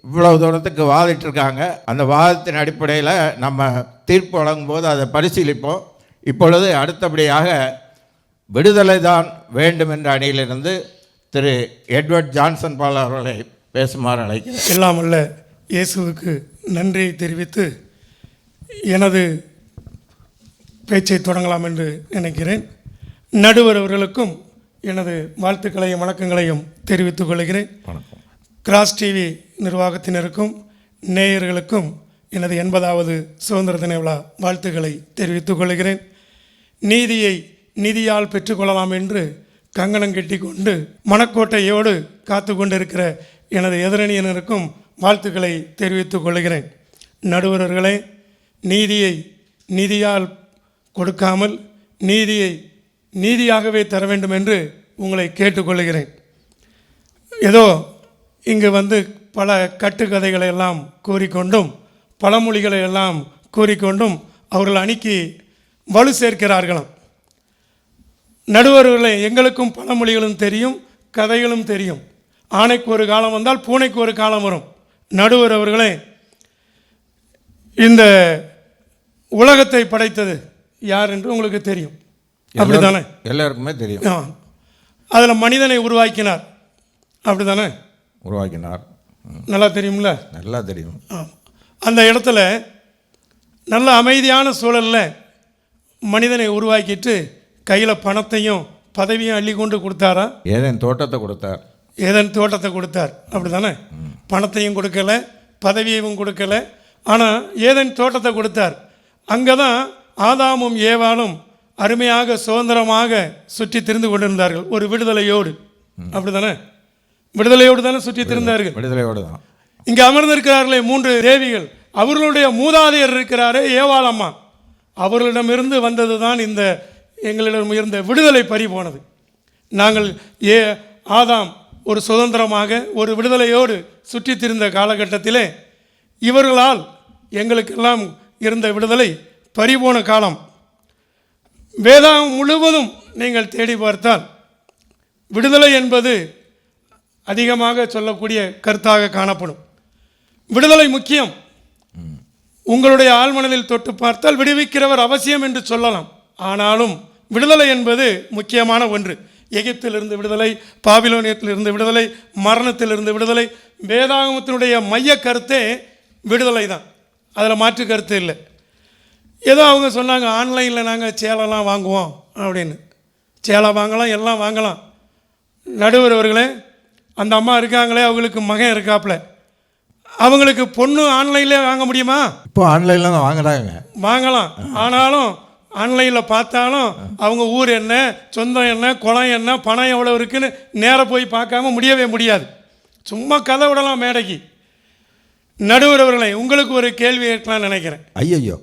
இவ்வளவு தூரத்துக்கு வாதிட்டிருக்காங்க. அந்த வாதத்தின் அடிப்படையில் நம்ம தீர்ப்பு வழங்கும்போது அதை பரிசீலிப்போம். இப்பொழுது அடுத்தபடியாக விடுதலை தான் வேண்டும் என்ற அணியிலிருந்து திரு எட்வர்ட் ஜான்சன் பால் அவர்களை பேசுமாறு அழைக்கிறேன். எல்லாம் அல்ல இயேசுவுக்கு நன்றியை தெரிவித்து எனது பேச்சை தொடங்கலாம் என்று நினைக்கிறேன். நடுவர் அவர்களுக்கும் எனது வாழ்த்துக்களையும் வணக்கங்களையும் தெரிவித்துக் கொள்கிறேன். கிராஸ் டிவி நிர்வாகத்தினருக்கும் நேயர்களுக்கும் எனது 80வது சுதந்திர தின விழா வாழ்த்துக்களை தெரிவித்துக் கொள்கிறேன். நீதியை நிதியால் பெற்றுக்கொள்ளலாம் என்று கங்கணம் கட்டி கொண்டு மனக்கோட்டையோடு காத்து கொண்டிருக்கிற எனது எதிரணியினருக்கும் வாழ்த்துக்களை தெரிவித்துக் கொள்கிறேன். நடுவர்களே, நீதியை நிதியால் கொடுக்காமல் நீதியை நீதியாகவே தர வேண்டும் என்று உங்களை கேட்டுக்கொள்கிறேன். ஏதோ இங்கு வந்து பல கட்டுக்கதைகளை எல்லாம் கூறிக்கொண்டும் பழமொழிகளை எல்லாம் கூறிக்கொண்டும் அவர்கள் அணிக்கு வலு சேர்க்கிறார்களாம். நடுவர்களே, எங்களுக்கும் பழமொழிகளும் தெரியும், கதைகளும் தெரியும். ஆணைக்கு ஒரு காலம் வந்தால் பூனைக்கு ஒரு காலம் வரும். நடுவர் அவர்களே, இந்த உலகத்தை படைத்தது யார் என்று உங்களுக்கு தெரியும், அப்படித்தானே? எல்லாருக்குமே தெரியும். அதில் மனிதனை உருவாக்கினார், அப்படித்தானே? உருவாக்கினார், நல்லா தெரியும்ல? நல்லா தெரியும். அந்த இடத்துல நல்ல அமைதியான சூழலில் மனிதனை உருவாக்கிட்டு கையில் பணத்தையும் பதவியும் அள்ளி கொண்டு கொடுத்தாரா? ஏதேன் தோட்டத்தை கொடுத்தார். ஏதேன் தோட்டத்தை கொடுத்தார், அப்படித்தானே? பணத்தையும் கொடுக்கல, பதவியையும் கொடுக்கல, ஆனால் ஏதேன் தோட்டத்தை கொடுத்தார். அங்கே தான் ஆதாமும் ஏவாளும் அருமையாக சுதந்திரமாக சுற்றி திரிந்து கொண்டிருந்தார்கள், ஒரு விடுதலையோடு, அப்படித்தானே? விடுதலையோடு தானே சுற்றி திரிந்தார்கள். விடுதலையோடு தான். இங்கே அமர்ந்திருக்கிறார்களே 3 தேவிகள், அவர்களுடைய மூதாதையர் இருக்கிறாரே ஏவாளம்மா, அவர்களிடமிருந்து வந்தது தான் இந்த எங்களிடம் இருந்த விடுதலை பறி போனது. நாங்கள் ஆதாம் ஒரு சுதந்திரமாக ஒரு விடுதலையோடு சுற்றி திரிந்த காலகட்டத்திலே இவர்களால் எங்களுக்கெல்லாம் இருந்த விடுதலை பறிபோன காலம். வேதாகம் முழுவதும் நீங்கள் தேடி பார்த்தால் விடுதலை என்பது அதிகமாக சொல்லக்கூடிய கருத்தாக காணப்படும். விடுதலை முக்கியம். உங்களுடைய ஆழ்மனதில் தொட்டு பார்த்தால் விடுவிக்கிறவர் அவசியம் என்று சொல்லலாம். ஆனாலும் விடுதலை என்பது முக்கியமான ஒன்று. எகிப்திலிருந்து விடுதலை, பாபிலோனியத்திலிருந்து விடுதலை, மரணத்திலிருந்து விடுதலை. வேதாகமத்தினுடைய மைய கருத்தே விடுதலை தான், அதில் மாற்று கருத்து இல்லை. ஏதோ அவங்க சொன்னாங்க ஆன்லைனில் நாங்கள் சேலைலாம் வாங்குவோம் அப்படின்னு. சேலை வாங்கலாம், எல்லாம் வாங்கலாம். நடுவர் அவர்களே, அந்த அம்மா இருக்காங்களே, அவங்களுக்கு மகன் இருக்காப்புல, அவங்களுக்கு பொண்ணு ஆன்லைன்லேயே வாங்க முடியுமா? இப்போ ஆன்லைனில் தான் வாங்குறாங்க. வாங்கலாம், ஆனாலும் ஆன்லைனில் பார்த்தாலும் அவங்க ஊர் என்ன, சொந்தம் என்ன, குளம் என்ன, பணம் எவ்வளோ இருக்குன்னு நேராக போய் பார்க்காம முடியவே முடியாது. சும்மா கதை விடலாம் மேடைக்கு. நடுவர் அவர்களை, உங்களுக்கு ஒரு கேள்வி கேட்கலாம்னு நினைக்கிறேன். ஐயோ,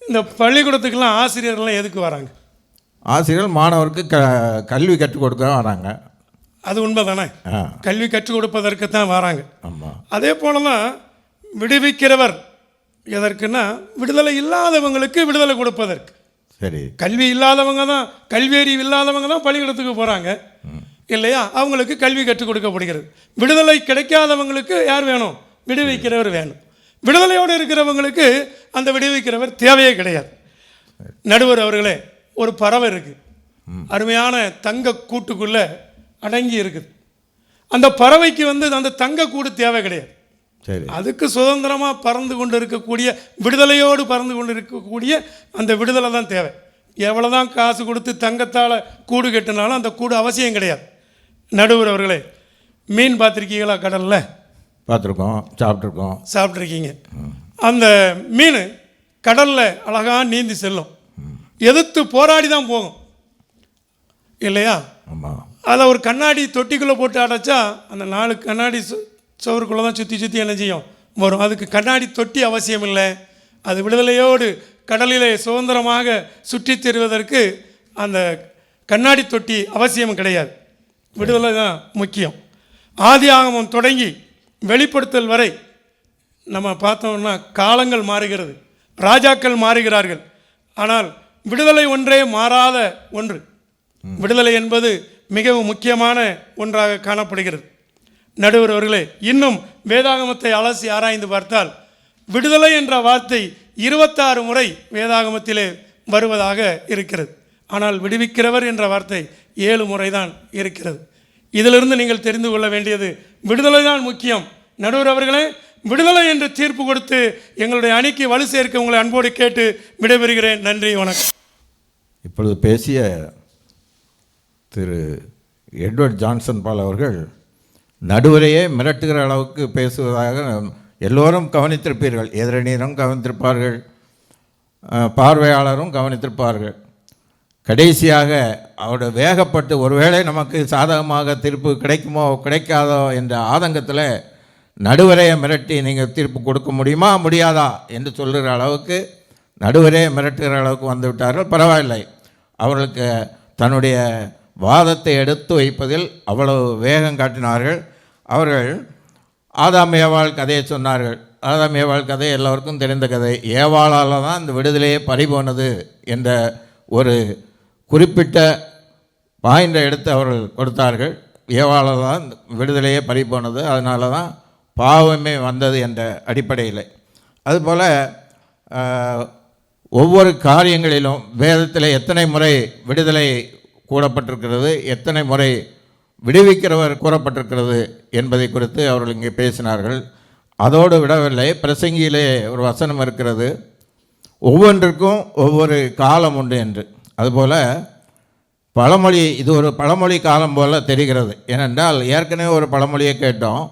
இந்த பள்ளிக்கூடத்துக்கெல்லாம் ஆசிரியர்கள்லாம் எதுக்கு வராங்க? ஆசிரியர்கள் மாணவருக்கு கல்வி கற்றுக் கொடுக்க வராங்க. அது உண்மை தானே? கல்வி கற்றுக் கொடுப்பதற்கு தான் வராங்க. ஆமாம். அதே போல தான் விடுவிக்கிறவர் எதற்குன்னா விடுதலை இல்லாதவங்களுக்கு விடுதலை கொடுப்பதற்கு. சரி, கல்வி இல்லாதவங்க தான், கல்வி அறிவு இல்லாதவங்க தான் பள்ளிக்கூடத்துக்கு போகிறாங்க இல்லையா? அவங்களுக்கு கல்வி கற்றுக் கொடுக்கப்படுகிறது. விடுதலை கிடைக்காதவங்களுக்கு யார் வேணும்? விடுவிக்கிறவர் வேணும். விடுதலையோடு இருக்கிறவங்களுக்கு அந்த விடுவிக்கிறவர் தேவையே கிடையாது. நடுவர் அவர்களே, ஒரு பறவை இருக்குது, அருமையான தங்க கூட்டுக்குள்ளே அடங்கி இருக்குது. அந்த பறவைக்கு அந்த தங்க கூடு தேவை கிடையாது. சரி. அதுக்கு சுதந்திரமாக பறந்து கொண்டு இருக்கக்கூடிய, விடுதலையோடு பறந்து கொண்டு இருக்கக்கூடிய அந்த விடுதலை தான் தேவை. எவ்வளோதான் காசு கொடுத்து தங்கத்தால் கூடு கட்டினாலும் அந்த கூடு அவசியம் கிடையாது. நடுவர் அவர்களே, மீன் பார்த்துருக்கீங்களா? கடலில் பார்த்துருக்கோம், சாப்பிட்ருக்கோம். சாப்பிட்ருக்கீங்க. அந்த மீன் கடலில் அழகாக நீந்தி செல்லும், எதிர்த்து போராடி தான் போகும் இல்லையா? ஆமாம். அதில் ஒரு கண்ணாடி தொட்டிக்குள்ளே போட்டு அடைச்சா அந்த 4 கண்ணாடி சோறுக்குள்ளே தான் சுற்றி சுற்றி என்ன செய்யும், வரும். அதுக்கு கண்ணாடி தொட்டி அவசியம் இல்லை. அது விடுதலையோடு கடலிலே சுதந்திரமாக சுற்றித் திரிவதற்கு அந்த கண்ணாடி தொட்டி அவசியம் கிடையாது. விடுதலை தான் முக்கியம். ஆதி ஆகமம் தொடங்கி வெளிப்படுத்தல் வரை நம்ம பார்த்தோம்னா காலங்கள் மாறுகிறது, ராஜாக்கள் மாறுகிறார்கள். ஆனால் விடுதலை ஒன்றே மாறாத ஒன்று. விடுதலை என்பது மிகவும் முக்கியமான ஒன்றாக காணப்படுகிறது. நடுவர் அவர்களே, இன்னும் வேதாகமத்தை அலசி ஆராய்ந்து பார்த்தால் விடுதலை என்ற வார்த்தை 26 முறை வேதாகமத்திலே வருவதாக இருக்கிறது. ஆனால் விடுவிக்கிறவர் என்ற வார்த்தை 7 முறை தான் இருக்கிறது. இதிலிருந்து நீங்கள் தெரிந்து கொள்ள வேண்டியது விடுதலை தான் முக்கியம். நடுவர் அவர்களே, விடுதலை என்று தீர்ப்பு கொடுத்து எங்களுடைய அணிக்கு வலு சேர்க்க உங்களை அன்போடு கேட்டு விடைபெறுகிறேன். நன்றி, வணக்கம். இப்பொழுது பேசிய திரு எட்வர்ட் ஜான்சன் பால் அவர்கள் நடுவரையே மிரட்டுகிற அளவுக்கு பேசுவதாக எல்லோரும் கவனித்திருப்பீர்கள். எதிரணியரும் கவனித்திருப்பார்கள், பார்வையாளரும் கவனித்திருப்பார்கள். கடைசியாக அவரோட வேகப்பட்டு ஒருவேளை நமக்கு சாதகமாக தீர்ப்பு கிடைக்குமோ கிடைக்காதோ என்ற ஆதங்கத்தில் நடுவரையை மிரட்டி நீங்கள் தீர்ப்பு கொடுக்க முடியுமா முடியாதா என்று சொல்கிற அளவுக்கு நடுவரே மிரட்டுகிற அளவுக்கு வந்து விட்டார்கள். பரவாயில்லை, அவர்களுக்கு தன்னுடைய வாதத்தை எடுத்து வைப்பதில் அவ்வளவு வேகம் காட்டினார்கள். அவர்கள் ஆதாம் ஏவாள் கதையை சொன்னார்கள். ஆதாம் ஏவாள் கதை எல்லோருக்கும் தெரிந்த கதை. ஏவாளால் தான் இந்த விடுதலையே பறிபோனது என்ற ஒரு குறிப்பிட்ட பாயிண்டை எடுத்து அவர்கள் கொடுத்தார்கள். ஏவாளால் தான் விடுதலையே பறிபோனது, அதனால தான் பாவமே வந்தது என்ற அடிப்படையில். அதுபோல் ஒவ்வொரு காரியங்களிலும் வேதத்தில் எத்தனை முறை விடுதலை கூறப்பட்டிருக்கிறது, எத்தனை முறை விடுவிக்கிறவர் கூறப்பட்டிருக்கிறது என்பதை குறித்து அவர்கள் இங்கே பேசினார்கள். அதோடு விடவில்லை, பிரசங்கியிலே ஒரு வசனம் இருக்கிறது, ஒவ்வொன்றுக்கும் ஒவ்வொரு காலம் உண்டு என்று. அதுபோல் பழமொழி, இது ஒரு பழமொழி காலம் போல் தெரிகிறது. ஏனென்றால் ஏற்கனவே ஒரு பழமொழியை கேட்டோம்.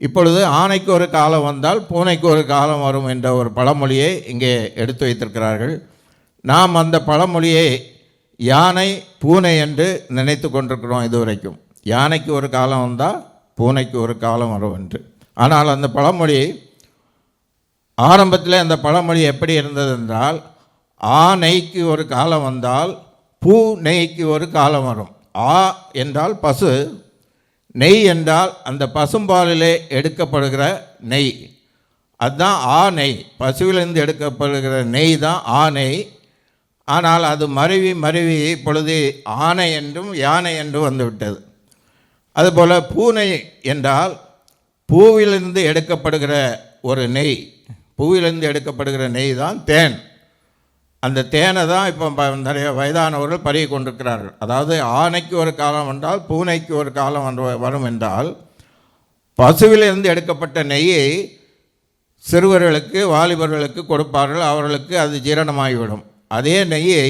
இப்பொழுது ஆணைக்கு ஒரு காலம் வந்தால் பூனைக்கு ஒரு காலம் வரும் என்ற ஒரு பழமொழியை இங்கே எடுத்து வைத்திருக்கிறார்கள். நாம் அந்த பழமொழியை யானை பூனை என்று நினைத்து கொண்டிருக்கிறோம் இதுவரைக்கும். யானைக்கு ஒரு காலம் வந்தால் பூனைக்கு ஒரு காலம் வரும் என்று. ஆனால் அந்த பழமொழி ஆரம்பத்தில் அந்த பழமொழி எப்படி இருந்தது என்றால், ஆனைக்கு ஒரு காலம் வந்தால் பூ நெய்க்கு ஒரு காலம் வரும். ஆ என்றால் பசு, நெய் என்றால் அந்த பசும்பாலிலே எடுக்கப்படுகிற நெய், அதுதான் ஆ நெய். பசுவிலிருந்து எடுக்கப்படுகிற நெய் தான் ஆ நெய். ஆனால் அது மருவி மருவி இப்பொழுது ஆனை என்றும் யானை என்றும் வந்துவிட்டது. அதுபோல் பூனை என்றால் பூவிலிருந்து எடுக்கப்படுகிற ஒரு நெய், பூவிலிருந்து எடுக்கப்படுகிற நெய் தான் தேன். அந்த தேனை தான் இப்போ நிறைய வயதானவர்கள் பருகி கொண்டிருக்கிறார்கள். அதாவது ஆனைக்கு ஒரு காலம் வந்தால் பூனைக்கு ஒரு காலம் வரும் என்றால், பசுவிலிருந்து எடுக்கப்பட்ட நெய்யை சிறுவர்களுக்கு வாலிபர்களுக்கு கொடுப்பார்கள், அவர்களுக்கு அது ஜீரணமாகிவிடும். அதே நெய்யை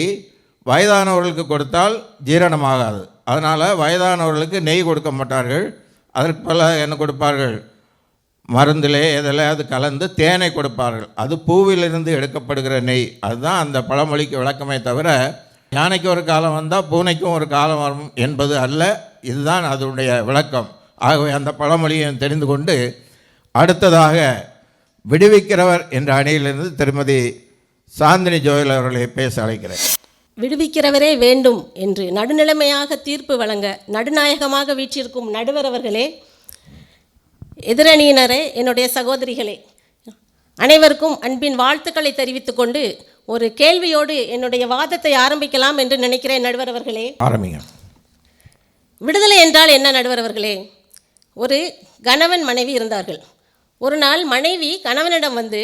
வயதானவர்களுக்கு கொடுத்தால் ஜீரணமாகாது. அதனால் வயதானவர்களுக்கு நெய் கொடுக்க மாட்டார்கள். அதற்கு பல என்ன கொடுப்பார்கள், மருந்திலே எதில் அது கலந்து தேனை கொடுப்பார்கள். அது பூவிலிருந்து எடுக்கப்படுகிற நெய். அதுதான் அந்த பழமொழிக்கு விளக்கமே தவிர, யானைக்கு ஒரு காலம் வந்தால் பூனைக்கும் ஒரு காலம் வரும் என்பது அல்ல. இதுதான் அதனுடைய விளக்கம். ஆகவே அந்த பழமொழியை தெரிந்து கொண்டு அடுத்ததாக விடுவிக்கிறவர் என்ற அணியிலிருந்து திருமதி சாந்தினி ஜோயல் அவர்களை பேச அழைக்கிறேன். விடுவிக்கிறவரே வேண்டும் என்று நடுநிலைமையாக தீர்ப்பு வழங்க நடுநாயகமாக வீற்றிருக்கும் நடுவர் அவர்களே, எதிரணியினரே, என்னுடைய சகோதரிகளே, அனைவருக்கும் அன்பின் வாழ்த்துக்களை தெரிவித்துக் கொண்டு ஒரு கேள்வியோடு என்னுடைய வாதத்தை ஆரம்பிக்கலாம் என்று நினைக்கிறேன். நடுவர் அவர்களே, ஆரம்பிங்க. விடுதலை என்றால் என்ன நடுவர் அவர்களே? ஒரு கணவன் மனைவி இருந்தார்கள். ஒரு நாள் மனைவி கணவனிடம் வந்து,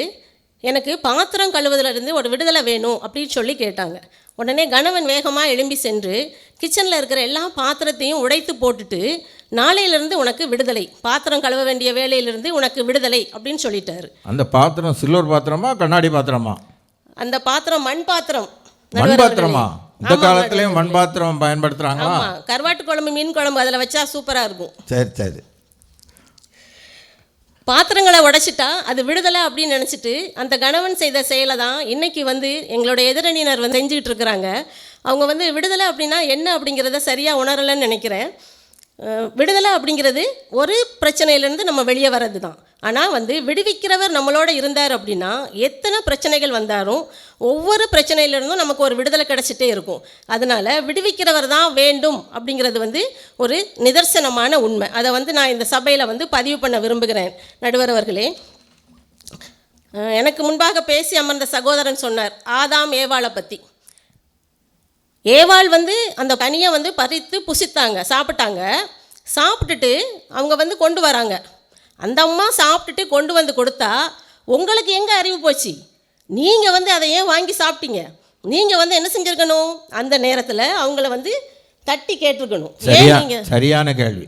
எனக்கு பாத்திரம் கழுவுவதிலிருந்து ஒரு விடுதலை வேணும் அப்படின்னு சொல்லி கேட்டாங்க. உடனே கணவன் வேகமாக எழும்பி சென்று கிச்சனில் இருக்கிற எல்லா பாத்திரத்தையும் உடைத்து போட்டுட்டு, நாளையிலிருந்து உனக்கு விடுதலை, பாத்திரம் கழுவ வேண்டிய வேலையிலிருந்து உனக்கு விடுதலை அப்படின்னு சொல்லிட்டாரு. அந்த பாத்திரம் சில்வர் பாத்திரமா கண்ணாடி பாத்திரமா? அந்த பாத்திரம் மண் பாத்திரம். மண் பாத்திரமா? இந்த காலத்துலயும் மண் பாத்திரம் பயன்படுத்துறாங்களா? ஆமாம், கருவாட்டு குழம்பு, மீன் குழம்பு அதில் வச்சா சூப்பராக இருக்கும். சரி சரி. பாத்திரங்களை உடைச்சிட்டா அது விடுதலை அப்படின்னு நினச்சிட்டு அந்த கணவன் செய்த செயலை தான் இன்றைக்கி வந்து எங்களுடைய எதிரணியினர் வந்து செஞ்சுக்கிட்டு இருக்கிறாங்க. அவங்க வந்து விடுதலை அப்படின்னா என்ன அப்படிங்கிறத சரியாக உணரலைன்னு நினைக்கிறேன். விடுதலை அப்படிங்கிறது ஒரு பிரச்சனையிலேருந்து நம்ம வெளியே வர்றது தான். ஆனால் வந்து விடுவிக்கிறவர் நம்மளோட இருந்தார் அப்படின்னா எத்தனை பிரச்சனைகள் வந்தாலும் ஒவ்வொரு பிரச்சனையிலேருந்தும் நமக்கு ஒரு விடுதலை கிடச்சிட்டே இருக்கும். அதனால் விடுவிக்கிறவர் தான் வேண்டும் அப்படிங்கிறது வந்து ஒரு நிதர்சனமான உண்மை. அதை வந்து நான் இந்த சபையில் வந்து பதிவு பண்ண விரும்புகிறேன். நடுவர் அவர்களே, எனக்கு முன்பாக பேசி அமர்ந்த சகோதரன் சொன்னார் ஆதாம் ஏவாளை பற்றி. ஏவாள் வந்து அந்த கனியை வந்து பறித்து புசித்தாங்க, சாப்பிட்டாங்க. சாப்பிட்டுட்டு அவங்க வந்து கொண்டு வராங்க. அந்த அம்மா சாப்பிட்டுட்டு கொண்டு வந்து கொடுத்தா உங்களுக்கு எங்கே அறிவு போச்சு? நீங்கள் வந்து அதை ஏன் வாங்கி சாப்பிட்டீங்க? நீங்கள் வந்து என்ன செஞ்சுருக்கணும்? அந்த நேரத்தில் அவங்கள வந்து தட்டி கேட்டிருக்கணும். ஏன் நீங்கள் சரியான கேள்வி.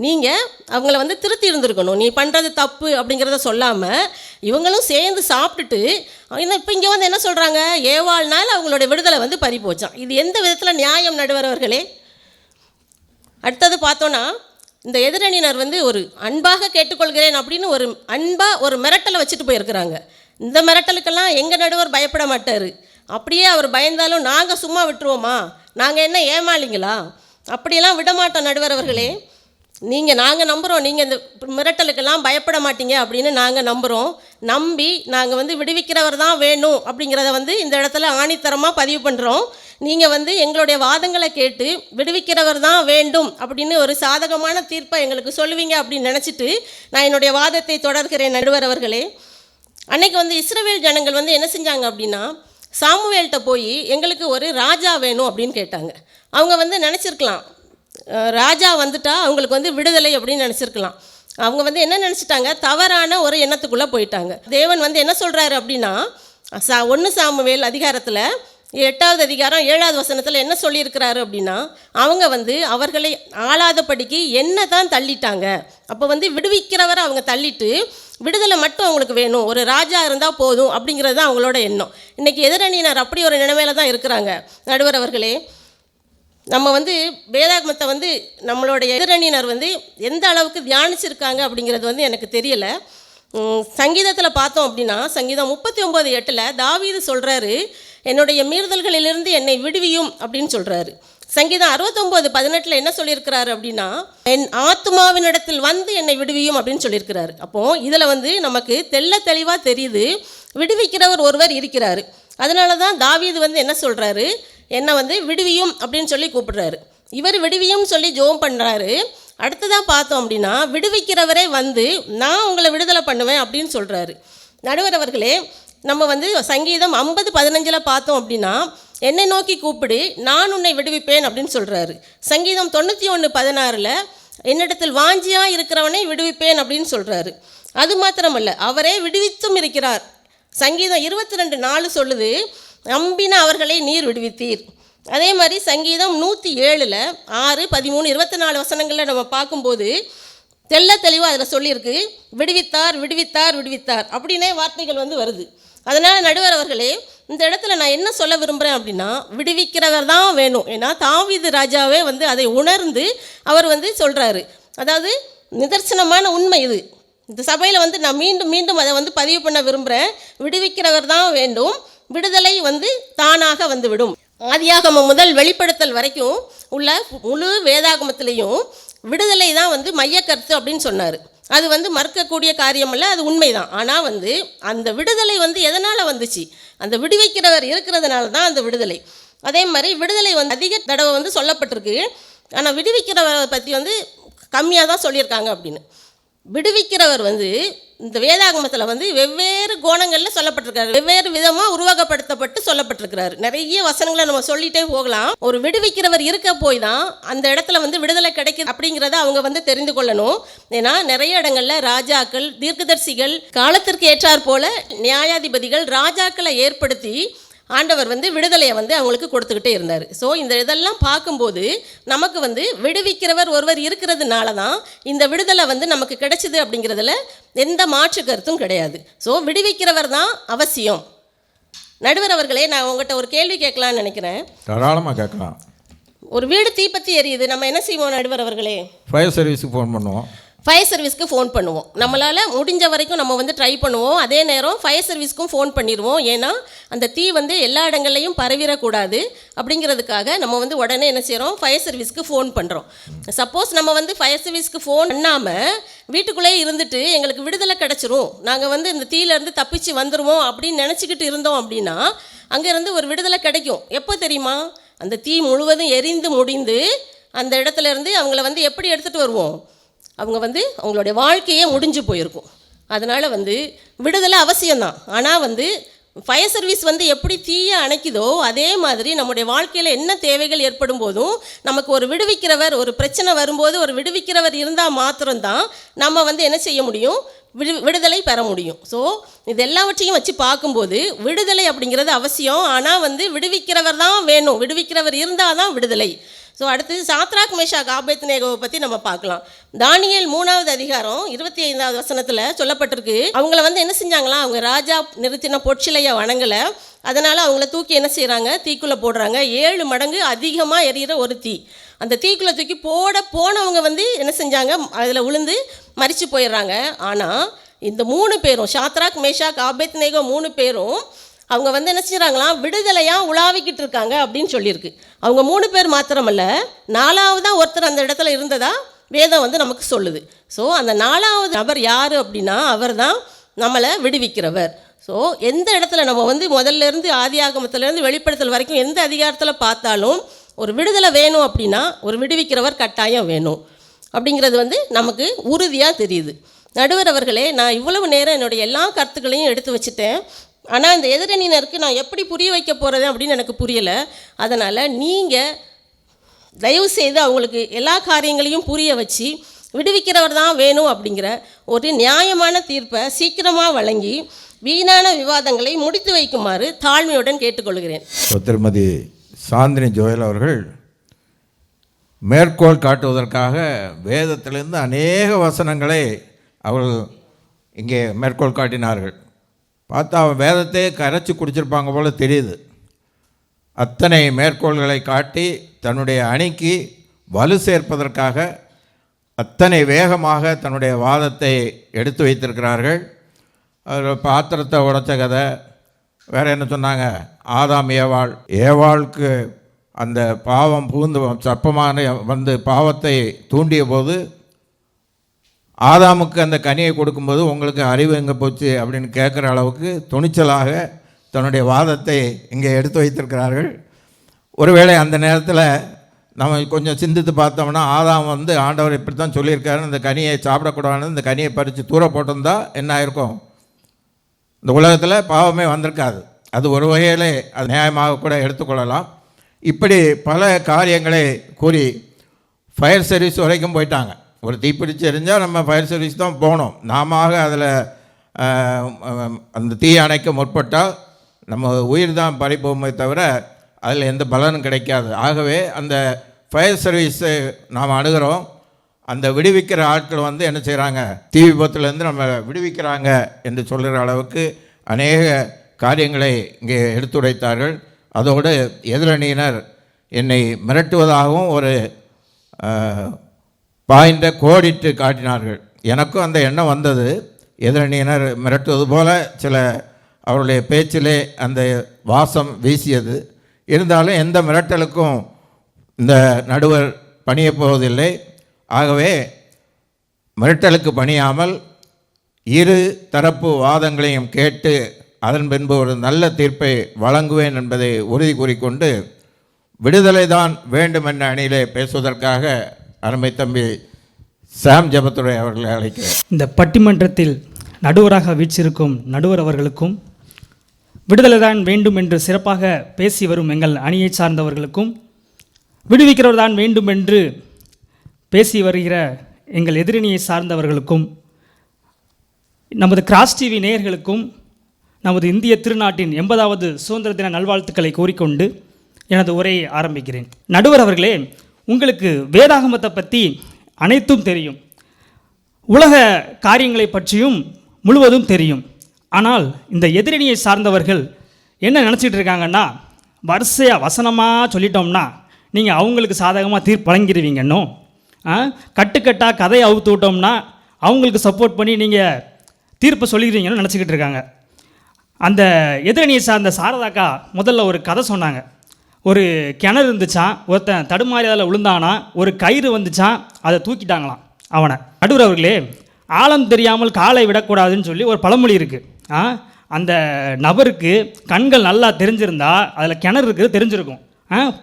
நீங்கள் அவங்கள வந்து திருத்தி இருந்திருக்கணும். நீ பண்ணுறது தப்பு அப்படிங்கிறத சொல்லாமல் இவங்களும் சேர்ந்து சாப்பிட்டுட்டு இப்போ இங்கே வந்து என்ன சொல்கிறாங்க? ஏவாள்னால் அவங்களுடைய விடுதலை வந்து பறி போச்சான். இது எந்த விதத்தில் நியாயம் நடுவர் அவர்களே? அடுத்தது பார்த்தோன்னா இந்த எதிரணியினர் வந்து ஒரு அன்பாக கேட்டுக்கொள்கிறேன் அப்படின்னு ஒரு அன்பாக ஒரு மிரட்டலை வச்சுட்டு போயிருக்கிறாங்க. இந்த மிரட்டலுக்கெல்லாம் எங்கள் நடுவர் பயப்பட மாட்டார். அப்படியே அவர் பயந்தாலும் நாங்கள் சும்மா விட்டுருவோமா? நாங்கள் என்ன ஏமாளிங்களா? அப்படியெல்லாம் விடமாட்டோம் நடுவர் அவர்களே. நாங்கள் நம்புகிறோம் நீங்கள் இந்த மிரட்டலுக்கெல்லாம் பயப்பட மாட்டீங்க அப்படின்னு நாங்கள் நம்புகிறோம். நம்பி நாங்கள் வந்து விடுவிக்கிறவர் தான் வேணும் அப்படிங்கிறத வந்து இந்த இடத்துல ஆணித்தரமாக பதிவு பண்ணுறோம். நீங்கள் வந்து எங்களுடைய வாதங்களை கேட்டு விடுவிக்கிறவர் தான் வேண்டும் அப்படின்னு ஒரு சாதகமான தீர்ப்பை எங்களுக்கு சொல்லுவீங்க அப்படின்னு நினச்சிட்டு நான் என்னுடைய வாதத்தை தொடர்கிறேன் நடுவர் அவர்களே. அன்னைக்கு வந்து இஸ்ரவேல் ஜனங்கள் வந்து என்ன செஞ்சாங்க அப்படின்னா, சாமுவேல்கிட்ட போய் எங்களுக்கு ஒரு ராஜா வேணும் அப்படின்னு கேட்டாங்க. அவங்க வந்து நினச்சிருக்கலாம் ராஜா வந்துட்டா அவங்களுக்கு வந்து விடுதலை அப்படின்னு நினச்சிருக்கலாம். அவங்க வந்து என்ன நினச்சிட்டாங்க? தவறான ஒரு எண்ணத்துக்குள்ளே போயிட்டாங்க. தேவன் வந்து என்ன சொல்கிறாரு அப்படின்னா, 1 சாமுவேல் அதிகாரத்தில் 8வது அதிகாரம் 7வது வசனத்தில் என்ன சொல்லியிருக்கிறாரு அப்படின்னா, அவங்க வந்து அவர்களை ஆளாதபடிக்கு என்ன தான் தள்ளிட்டாங்க. அப்போ வந்து விடுவிக்கிறவரை அவங்க தள்ளிட்டு விடுதலை மட்டும் அவங்களுக்கு வேணும், ஒரு ராஜா இருந்தால் போதும் அப்படிங்கிறது தான் அவங்களோட எண்ணம். இன்றைக்கி எதிரணியினர் அப்படி ஒரு நிலைமையில தான் இருக்கிறாங்க நடுவர் அவர்களே. நம்ம வந்து வேதாகமத்தை வந்து நம்மளுடைய எதிரணியினர் வந்து எந்த அளவுக்கு தியானிச்சிருக்காங்க அப்படிங்கிறது வந்து எனக்கு தெரியலை. சங்கீதத்தில் பார்த்தோம் அப்படின்னா சங்கீதம் 39:8 தாவீது சொல்கிறாரு, என்னுடைய மீறுதல்களிலிருந்து என்னை விடுவியும் அப்படின்னு சொல்கிறாரு. சங்கீதம் 69:18 என்ன சொல்லியிருக்கிறாரு அப்படின்னா, என் ஆத்மாவினிடத்தில் வந்து என்னை விடுவியும் அப்படின்னு சொல்லியிருக்கிறாரு. அப்போது இதில் வந்து நமக்கு தெளிவாக தெரியுது விடுவிக்கிறவர் ஒருவர் இருக்கிறாரு. அதனால தான் தாவீது வந்து என்ன சொல்கிறாரு, என்னை வந்து விடுவியும் அப்படின்னு சொல்லி கூப்பிடுறாரு. இவர் விடுவியும் சொல்லி ஜெபம் பண்ணுறாரு. அடுத்ததாக பார்த்தோம் அப்படின்னா விடுவிக்கிறவரே வந்து நான் உங்களை விடுதலை பண்ணுவேன் அப்படின்னு சொல்கிறாரு. நடுவர் அவர்களே, நம்ம வந்து சங்கீதம் 50:15 பார்த்தோம் அப்படின்னா என்னை நோக்கி கூப்பிடு நான் உன்னை விடுவிப்பேன் அப்படின்னு சொல்கிறாரு. சங்கீதம் 91:16 என்னிடத்தில் வாஞ்சியாக இருக்கிறவனை விடுவிப்பேன் அப்படின்னு சொல்கிறாரு. அது மாத்திரமல்ல, அவரே விடுவித்தும் இருக்கிறார். சங்கீதம் 22:4 சொல்லுது, நம்பின அவர்களை நீர் விடுவித்தீர். அதே மாதிரி சங்கீதம் 107 6, 13, 24 வசனங்களில் நம்ம பார்க்கும்போது தெளிவாக அதில் சொல்லியிருக்கு, விடுவித்தார் விடுவித்தார் விடுவித்தார் அப்படின்னே வார்த்தைகள் வந்து வருது. அதனால் நடுவர் அவர்களே, இந்த இடத்துல நான் என்ன சொல்ல விரும்புகிறேன் அப்படின்னா, விடுவிக்கிறவர் தான் வேணும். ஏன்னா தாவீது ராஜாவே வந்து அதை உணர்ந்து அவர் வந்து சொல்கிறாரு. அதாவது நிதர்சனமான உண்மை இது. இந்த சபையில் வந்து நான் மீண்டும் மீண்டும் அதை வந்து பதிவு பண்ண விரும்புகிறேன். விடுவிக்கிறவர் தான் வேண்டும், விடுதலை வந்து தானாக வந்துவிடும். ஆதியாகமம் முதல் வெளிப்படுத்தல் வரைக்கும் உள்ள முழு வேதாகமத்திலையும் விடுதலை தான் வந்து மையக்கருத்து அப்படின்னு சொன்னார். அது வந்து மறுக்கக்கூடிய காரியம் இல்லை, அது உண்மைதான். ஆனால் வந்து அந்த விடுதலை வந்து எதனால் வந்துச்சு? அந்த விடுவிக்கிறவர் இருக்கிறதுனால தான் அந்த விடுதலை. அதே மாதிரி விடுதலை வந்து அதிக தடவை வந்து சொல்லப்பட்டிருக்கு, ஆனால் விடுவிக்கிறவரை பற்றி வந்து கம்மியாக தான் சொல்லியிருக்காங்க அப்படின்னு. விடுவிக்கிறவர் வந்து இந்த வேதாகமத்தில் வந்து வெவ்வேறு கோணங்களில் சொல்லப்பட்டிருக்காரு, வெவ்வேறு விதமாக உருவகப்படுத்தப்பட்டு சொல்லப்பட்டிருக்கிறாரு. நிறைய வசனங்களை நம்ம சொல்லிகிட்டே போகலாம். ஒரு விடுவிக்கிறவர் இருக்க போய் தான் அந்த இடத்துல வந்து விடுதலை கிடைக்குது அப்படிங்கிறத அவங்க வந்து தெரிந்து கொள்ளணும். ஏன்னா நிறைய இடங்களில் ராஜாக்கள், தீர்க்கதரிசிகள், காலத்திற்கு ஏற்றாற் போல நியாயாதிபதிகள் ராஜாக்களை ஏற்படுத்தி ஆண்டவர் வந்து விடுதலையை வந்து அவங்களுக்கு கொடுத்துக்கிட்டே இருந்தார். ஸோ இந்த இதெல்லாம் பார்க்கும்போது நமக்கு வந்து விடுவிக்கிறவர் ஒருவர் இருக்கிறதுனால தான் இந்த விடுதலை வந்து நமக்கு கிடைச்சிது அப்படிங்கிறதுல எந்த மாற்று கருத்தும் கிடையாது. ஸோ விடுவிக்கிறவர் தான் அவசியம். நடுவர் அவர்களே, நான் உங்கள்கிட்ட ஒரு கேள்வி கேட்கலான்னு நினைக்கிறேன். தாராளமாக கேட்கலாம். ஒரு வீடு தீப்பற்றி எரியுது, நம்ம என்ன செய்வோம் நடுவர் அவர்களே? ஃபயர் சர்வீஸுக்கு ஃபோன் பண்ணுவோம். ஃபயர் சர்வீஸ்க்கு ஃபோன் பண்ணுவோம். நம்மளால் முடிஞ்ச வரைக்கும் நம்ம வந்து ட்ரை பண்ணுவோம். அதே நேரம் ஃபயர் சர்வீஸ்க்கும் ஃபோன் பண்ணிடுவோம். ஏன்னா அந்த தீ வந்து எல்லா இடங்கள்லையும் பரவிடக்கூடாது அப்படிங்கிறதுக்காக நம்ம வந்து உடனே என்ன செய்கிறோம், ஃபயர் சர்வீஸ்க்கு ஃபோன் பண்ணுறோம். சப்போஸ் நம்ம வந்து ஃபயர் சர்வீஸ்க்கு ஃபோன் பண்ணாமல் வீட்டுக்குள்ளேயே இருந்துட்டு எங்களுக்கு விடுதலை கிடச்சிரும், நாங்கள் வந்து இந்த தீயிலேருந்து தப்பிச்சு வந்துடுவோம் அப்படின்னு நினச்சிக்கிட்டு இருந்தோம் அப்படின்னா அங்கேருந்து ஒரு விடுதலை கிடைக்கும். எப்போ தெரியுமா? அந்த தீ முழுவதும் எரிந்து முடிந்து அந்த இடத்துல இருந்து அவங்கள வந்து எப்படி எடுத்துகிட்டு வருவோம்? அவங்க வந்து அவங்களுடைய வாழ்க்கையே முடிஞ்சு போயிருக்கும். அதனால் வந்து விடுதலை அவசியம்தான். ஆனால் வந்து ஃபயர் சர்வீஸ் வந்து எப்படி தீயை அணைக்குதோ அதே மாதிரி நம்முடைய வாழ்க்கையில் என்ன தேவைகள் ஏற்படும் போதும் நமக்கு ஒரு விடுவிக்கிறவர், ஒரு பிரச்சனை வரும்போது ஒரு விடுவிக்கிறவர் இருந்தால் மாத்திரம்தான் நம்ம வந்து என்ன செய்ய முடியும், விடுதலை பெற முடியும். ஸோ இது எல்லாவற்றையும் வச்சு பார்க்கும்போது விடுதலை அப்படிங்கிறது அவசியம். ஆனால் வந்து விடுவிக்கிறவர் தான் வேணும், விடுவிக்கிறவர் இருந்தால் தான் விடுதலை. ஸோ அடுத்தது சாத்ராக் மேஷாக் ஆபேத்நேகோவை பற்றி நம்ம பார்க்கலாம். தானியேல் 3வது அதிகாரம் 25வது வசனத்தில் சொல்லப்பட்டிருக்கு, அவங்கள வந்து என்ன செஞ்சாங்களாம், அவங்க ராஜா நிறுத்தின பொற்சிலையை வணங்கலை, அதனால் அவங்கள தூக்கி என்ன செய்கிறாங்க, தீக்குள்ளே போடுறாங்க. 7 மடங்கு அதிகமாக எரியிற ஒரு தீ. அந்த தீக்குள்ளே தூக்கி போனவங்க வந்து என்ன செஞ்சாங்க, அதில் விழுந்து மரித்து போயிடுறாங்க. ஆனால் இந்த 3 பேரும், சாத்ராக் மேஷாக் ஆபேத்நேகோ 3 பேரும் அவங்க வந்து என்ன செய்கிறாங்களாம், விடுதலையாக உலாவிக்கிட்டு இருக்காங்க அப்படின்னு சொல்லியிருக்கு. அவங்க 3 பேர் மாத்திரமல்ல, 4வதாக ஒருத்தர் அந்த இடத்துல இருந்ததா வேதம் வந்து நமக்கு சொல்லுது. ஸோ அந்த 4வது நபர் யார் அப்படின்னா அவர் தான் நம்மளை விடுவிக்கிறவர். ஸோ எந்த இடத்துல நம்ம வந்து முதல்ல இருந்து ஆதியாகமத்திலேருந்து வெளிப்படுத்தல் வரைக்கும் எந்த அதிகாரத்தில் பார்த்தாலும் ஒரு விடுதலை வேணும் அப்படின்னா ஒரு விடுவிக்கிறவர் கட்டாயம் வேணும் அப்படிங்கிறது வந்து நமக்கு உறுதியாக தெரியுது. நடுவர் அவர்களே, நான் இவ்வளவு நேரம் என்னுடைய எல்லா கருத்துக்களையும் எடுத்து வச்சுட்டேன். ஆனால் இந்த எதிரணியினருக்கு நான் எப்படி புரிய வைக்க போகிறது அப்படின்னு எனக்கு புரியலை. அதனால் நீங்கள் தயவுசெய்து அவங்களுக்கு எல்லா காரியங்களையும் புரிய வச்சு விடுவிக்கிறவர் தான் வேணும் அப்படிங்கிற ஒரு நியாயமான தீர்ப்பை சீக்கிரமாக வழங்கி வீணான விவாதங்களை முடித்து வைக்குமாறு தாழ்மையுடன் கேட்டுக்கொள்கிறேன். திருமதி சாந்தினி ஜோயல் அவர்கள் மேற்கோள் காட்டுவதற்காக வேதத்திலிருந்து அநேக வசனங்களை அவர்கள் இங்கே மேற்கோள் காட்டினார்கள். பார்த்தா அவன் வேதத்தையே கரைச்சி குடிச்சிருப்பாங்க போல் தெரியுது. அத்தனை மேற்கோள்களை காட்டி தன்னுடைய அணிக்கு வலு சேர்ப்பதற்காக அத்தனை வேகமாக தன்னுடைய வாதத்தை எடுத்து வைத்திருக்கிறார்கள். அதில் பாத்திரத்தை உடைச்ச கதை, வேறு என்ன சொன்னாங்க, ஆதாம் ஏவாளுக்கு அந்த பாவம் பூந்து சப்பமான வந்து பாவத்தை தூண்டிய போது ஆதாமுக்கு அந்த கனியை கொடுக்கும்போது உங்களுக்கு அறிவு எங்கே போச்சு அப்படின்னு கேட்குற அளவுக்கு துணிச்சலாக தன்னுடைய வாதத்தை இங்கே எடுத்து வைத்திருக்கிறார்கள். ஒருவேளை அந்த நேரத்தில் நம்ம கொஞ்சம் சிந்தித்து பார்த்தோம்னா ஆதாம் வந்து ஆண்டவர் இப்படி தான் சொல்லியிருக்காரு, இந்த கனியை சாப்பிடக்கூடாதுன்னு இந்த கனியை பறித்து தூர போட்டிருந்தா என்ன ஆயிருக்கும், இந்த உலகத்தில் பாவமே வந்திருக்காது. அது ஒரு வகையிலே அது நியாயமாக கூட எடுத்துக்கொள்ளலாம். இப்படி பல காரியங்களை கூறி ஃபயர் சர்வீஸ் வரைக்கும் போயிட்டாங்க. ஒரு தீப்பிடிச்சு எரிஞ்சால் நம்ம ஃபயர் சர்வீஸ் தான் போகணும். நாம அதில் அந்த தீ அணைக்க முற்பட்டால் நம்ம உயிர் தான் பறிப்போமே தவிர அதில் எந்த பலனும் கிடைக்காது. ஆகவே அந்த ஃபயர் சர்வீஸை நாம் அணுகிறோம். அந்த விடுவிக்கிற ஆட்கள் வந்து என்ன செய்கிறாங்க, தீ விபத்துலேருந்து நம்ம விடுவிக்கிறாங்க என்று சொல்கிற அளவுக்கு அநேக காரியங்களை இங்கே எடுத்துரைத்தார்கள். அதோடு எதிரணியினர் என்னை மிரட்டுவதாகவும் ஒரு பாயிண்ட கோடிட்டு காட்டினார்கள். எனக்கும் அந்த எண்ணம் வந்தது, எதிரணியினர் மிரட்டுவது போல சில அவருடைய பேச்சிலே அந்த வாசம் வீசியது. இருந்தாலும் எந்த மிரட்டலுக்கும் இந்த நடுவர் பணிய போவதில்லை. ஆகவே மிரட்டலுக்கு பணியாமல் இரு தரப்பு வாதங்களையும் கேட்டு அதன் பின்பு ஒரு நல்ல தீர்ப்பை வழங்குவேன் என்பதை உறுதி கூறிக்கொண்டு விடுதலை தான் வேண்டும் என்ற அணியிலே பேசுவதற்காக அருமை தம்பி சாம் ஜெபத்துரை அவர்களை அழைக்கிறேன். இந்த பட்டிமன்றத்தில் நடுவராக வீற்றிருக்கும் நடுவர் அவர்களுக்கும், விடுதலை தான் வேண்டும் என்று சிறப்பாக பேசி வரும் எங்கள் அணியை சார்ந்தவர்களுக்கும், விடுவிக்கிறவர் தான் வேண்டும் என்று பேசி வருகிற எங்கள் எதிரணியை சார்ந்தவர்களுக்கும், நமது கிராஸ் டிவி நேயர்களுக்கும் நமது இந்திய திருநாட்டின் 80வது சுதந்திர தின நல்வாழ்த்துக்களை கூறிக்கொண்டு எனது உரையை ஆரம்பிக்கிறேன். நடுவர் அவர்களே, உங்களுக்கு வேதாகமத்தை பற்றி அனைத்தும் தெரியும், உலக காரியங்களை பற்றியும் முழுவதும் தெரியும். ஆனால் இந்த எதிரணியை சார்ந்தவர்கள் என்ன நினச்சிட்டு இருக்காங்கன்னா, வரிசையாக வசனமாக சொல்லிட்டோம்னா நீங்கள் அவங்களுக்கு சாதகமாக தீர்ப்பு வழங்கிடுவீங்கன்னோ, கட்டுக்கட்டாக கதையை அவுத்து விட்டோம்னா அவங்களுக்கு சப்போர்ட் பண்ணி நீங்கள் தீர்ப்பை சொல்லிடுவீங்கன்னு நினச்சிக்கிட்டு இருக்காங்க. அந்த எதிரணியை சார்ந்த சாரதாக்கா முதல்ல ஒரு கதை சொன்னாங்க. ஒரு கிணறு இருந்துச்சான், ஒருத்தன் தடுமாறி அதில் விழுந்தானா, ஒரு கயிறு வந்துச்சான், அதை தூக்கிட்டாங்களாம் அவனை. நடுவர் அவர்களே, ஆழம் தெரியாமல் காலை விடக்கூடாதுன்னு சொல்லி ஒரு பழமொழி இருக்குது. அந்த நபருக்கு கண்கள் நல்லா தெரிஞ்சிருந்தா அதில் கிணறு இருக்குது தெரிஞ்சிருக்கும்.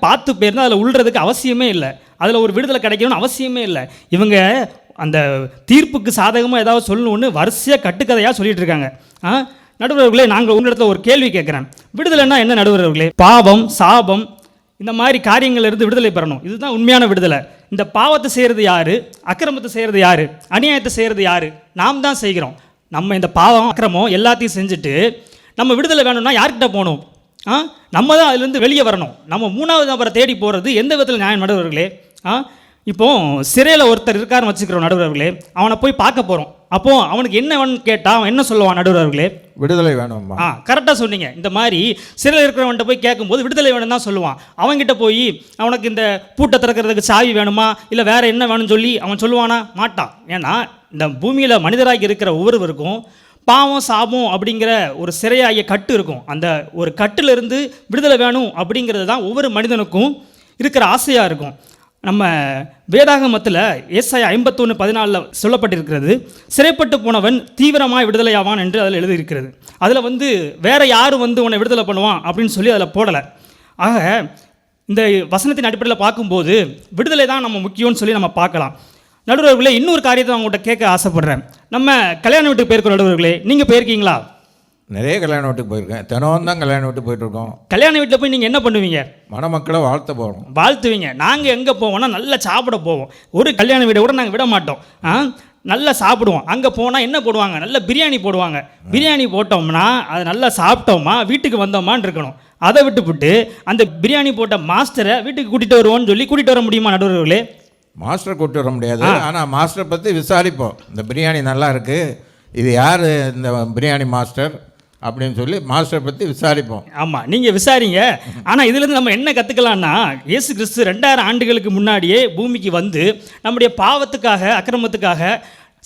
பார்த்து போயிருந்தால் அதில் உள்றதுக்கு அவசியமே இல்லை, அதில் ஒரு விடுதலை கிடைக்கணும்னு அவசியமே இல்லை. இவங்க அந்த தீர்ப்புக்கு சாதகமாக ஏதாவது சொல்லணும்னு வரிசையாக கட்டுக்கதையாக சொல்லிகிட்டு இருக்காங்க. நடுவர்களே, நாங்கள் உங்களிடத்தில் ஒரு கேள்வி கேட்குறேன். விடுதலைன்னா என்ன நடுவர்களே? பாவம், சாபம், இந்த மாதிரி காரியங்கள்லேருந்து விடுதலை பெறணும், இதுதான் உண்மையான விடுதலை. இந்த பாவத்தை செய்கிறது யார், அக்கிரமத்தை செய்கிறது யார், அநியாயத்தை செய்கிறது யார்? நாம் தான் செய்கிறோம். நம்ம இந்த பாவம் அக்கிரமம் எல்லாத்தையும் செஞ்சுட்டு நம்ம விடுதலை வேணும்னா யார்கிட்ட போகணும்? நம்ம தான் அதுலேருந்து வெளியே வரணும். நம்ம 3வது நபரை தேடி போகிறது எந்த விதத்தில் நியாயம் நடுவர்களே? இப்போது சிறையில் ஒருத்தர் இருக்காருன்னு வச்சுக்கிறோம் நடுவர்களே, அவனை போய் பார்க்க போகிறோம். அப்போது அவனுக்கு என்ன வேணும்னு கேட்டால் அவன் என்ன சொல்லுவான் நடுவர்களே? விடுதலை வேணும்மா. கரெக்டாக சொன்னீங்க. இந்த மாதிரி சிறையில் இருக்கிறவன்கிட்ட போய் கேட்கும்போது விடுதலை வேணும் தான் சொல்லுவான். அவன்கிட்ட போய் அவனுக்கு இந்த பூட்டை திறக்கிறதுக்கு சாவி வேணுமா இல்லை வேறு என்ன வேணும்னு சொல்லி அவன் சொல்லுவானா? மாட்டான். ஏன்னா இந்த பூமியில் மனிதராகி இருக்கிற ஒவ்வொருவருக்கும் பாவம், சாபம் அப்படிங்கிற ஒரு சிறையாகிய கட்டு இருக்கும். அந்த ஒரு கட்டிலிருந்து விடுதலை வேணும் அப்படிங்கிறது தான் ஒவ்வொரு மனிதனுக்கும் இருக்கிற ஆசையாக இருக்கும். நம்ம வேதாகமத்தில் ஏசாயா 51:14 சொல்லப்பட்டிருக்கிறது, சிறைப்பட்டு போனவன் தீவிரமாக விடுதலையாவான் என்று அதில் எழுதியிருக்கிறது. அதில் வேற யார் உன்னை விடுதலை பண்ணுவான் அப்படின்னு சொல்லி அதில் போடலை. ஆக இந்த வசனத்தின் அடிப்படையில் பார்க்கும்போது விடுதலை தான் நம்ம முக்கியம்னு சொல்லி நம்ம பார்க்கலாம். நடுவர்களே, இன்னொரு காரியத்தை அவங்கள்ட்ட கேட்க ஆசைப்படுறேன். நம்ம கல்யாண வீட்டுக்கு போயிருக்கோம் நடுவர்களே, நீங்கள் போயிருக்கீங்களா? நிறைய கல்யாண வீட்டுக்கு போயிருக்கேன். தினம் தான் கல்யாண வீட்டுக்கு போயிட்டுருக்கோம். கல்யாண வீட்டில் போய் நீங்கள் என்ன பண்ணுவீங்க? மணமக்களை வாழ்த்த போகிறோம். வாழ்த்துவீங்க. நாங்கள் எங்கே போவோம்னா நல்லா சாப்பிட போவோம். ஒரு கல்யாண வீடை கூட நாங்கள் விட மாட்டோம். நல்லா சாப்பிடுவோம். அங்கே போனால் என்ன போடுவாங்க? நல்ல பிரியாணி போடுவாங்க. பிரியாணி போட்டோம்னா அதை நல்லா சாப்பிட்டோமா வீட்டுக்கு வந்தோமான்னு இருக்கணும். அதை விட்டுவிட்டு அந்த பிரியாணி போட்ட மாஸ்டரை வீட்டுக்கு கூட்டிகிட்டு வருவோன்னு சொல்லி கூட்டிகிட்டு வர முடியுமா நடுவர்களே? மாஸ்டரை கூப்பிட்டு வர முடியாது. ஆனால் மாஸ்டரை பற்றி விசாரிப்போம். இந்த பிரியாணி நல்லா இருக்குது, இது யார் இந்த பிரியாணி மாஸ்டர் அப்படின்னு சொல்லி மாஸ்டரை பற்றி விசாரிப்போம். ஆமாம், நீங்கள் விசாரிங்க. ஆனால் இதுலேருந்து நம்ம என்ன கற்றுக்கலான்னா, இயேசு கிறிஸ்து 2000 ஆண்டுகளுக்கு முன்னாடியே பூமிக்கு வந்து நம்முடைய பாவத்துக்காக, அக்கிரமத்துக்காக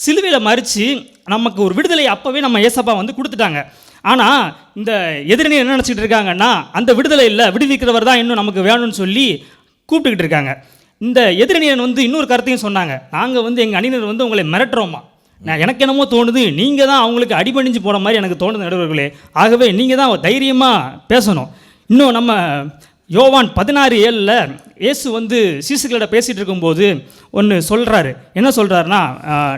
சிலுவையில் மறித்து நமக்கு ஒரு விடுதலை அப்போவே நம்ம ஏசப்பா கொடுத்துட்டாங்க. ஆனால் இந்த எதிரணி என்ன நினச்சிக்கிட்டு இருக்காங்கன்னா, அந்த விடுதலை இல்லை, விடுவிக்கிறவர் தான் இன்னும் நமக்கு வேணும்னு சொல்லி கூப்பிட்டுக்கிட்டு இருக்காங்க. இந்த எதிரணியன் இன்னொரு கருத்தையும் சொன்னாங்க. நாங்கள் எங்கள் அணியினர் உங்களை மிரட்டுறோமா? எனக்கு என்னமோ தோணுது நீங்கள் தான் அவங்களுக்கு அடிபணிஞ்சு போகிற மாதிரி எனக்கு தோணுது நடுவர்களே. ஆகவே நீங்கள் தான் தைரியமாக பேசணும். இன்னும் நம்ம யோவான் 16:7 இயேசு சீசர்களிட பேசிகிட்டு இருக்கும்போது ஒன்று சொல்கிறாரு. என்ன சொல்கிறாருன்னா,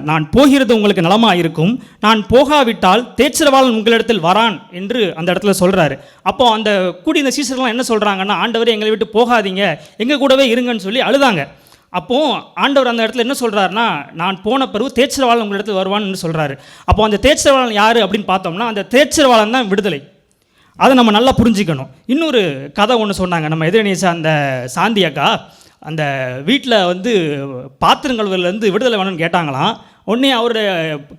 நான் போகிறது உங்களுக்கு நலமாக இருக்கும், நான் போகாவிட்டால் தேற்றரவாளன் உங்களிடத்தில் வரான் என்று அந்த இடத்துல சொல்கிறாரு. அப்போ அந்த கூடி இந்த சீசர்கள்லாம் என்ன சொல்கிறாங்கன்னா, ஆண்டவரே எங்களை விட்டு போகாதீங்க, எங்கள் கூடவே இருங்கன்னு சொல்லி அழுதாங்க. அப்போது ஆண்டவர் அந்த இடத்துல என்ன சொல்கிறாருன்னா, நான் போன பிறகு தேற்றரவாளன் உங்களிடத்தில் வருவான்னு சொல்கிறாரு. அப்போ அந்த தேற்றரவாளன் யார் அப்படின்னு பார்த்தோம்னா, அந்த தேற்றரவாளன் தான் விடுதலை. அதை நம்ம நல்லா புரிஞ்சிக்கணும். இன்னொரு கதை ஒன்று சொன்னாங்க நம்ம எதிரணியை அந்த சாந்தி அக்கா. அந்த வீட்டில் பாத்திரங்கள்லேருந்து விடுதலை வேணும்னு கேட்டாங்களாம். உடனே அவருடைய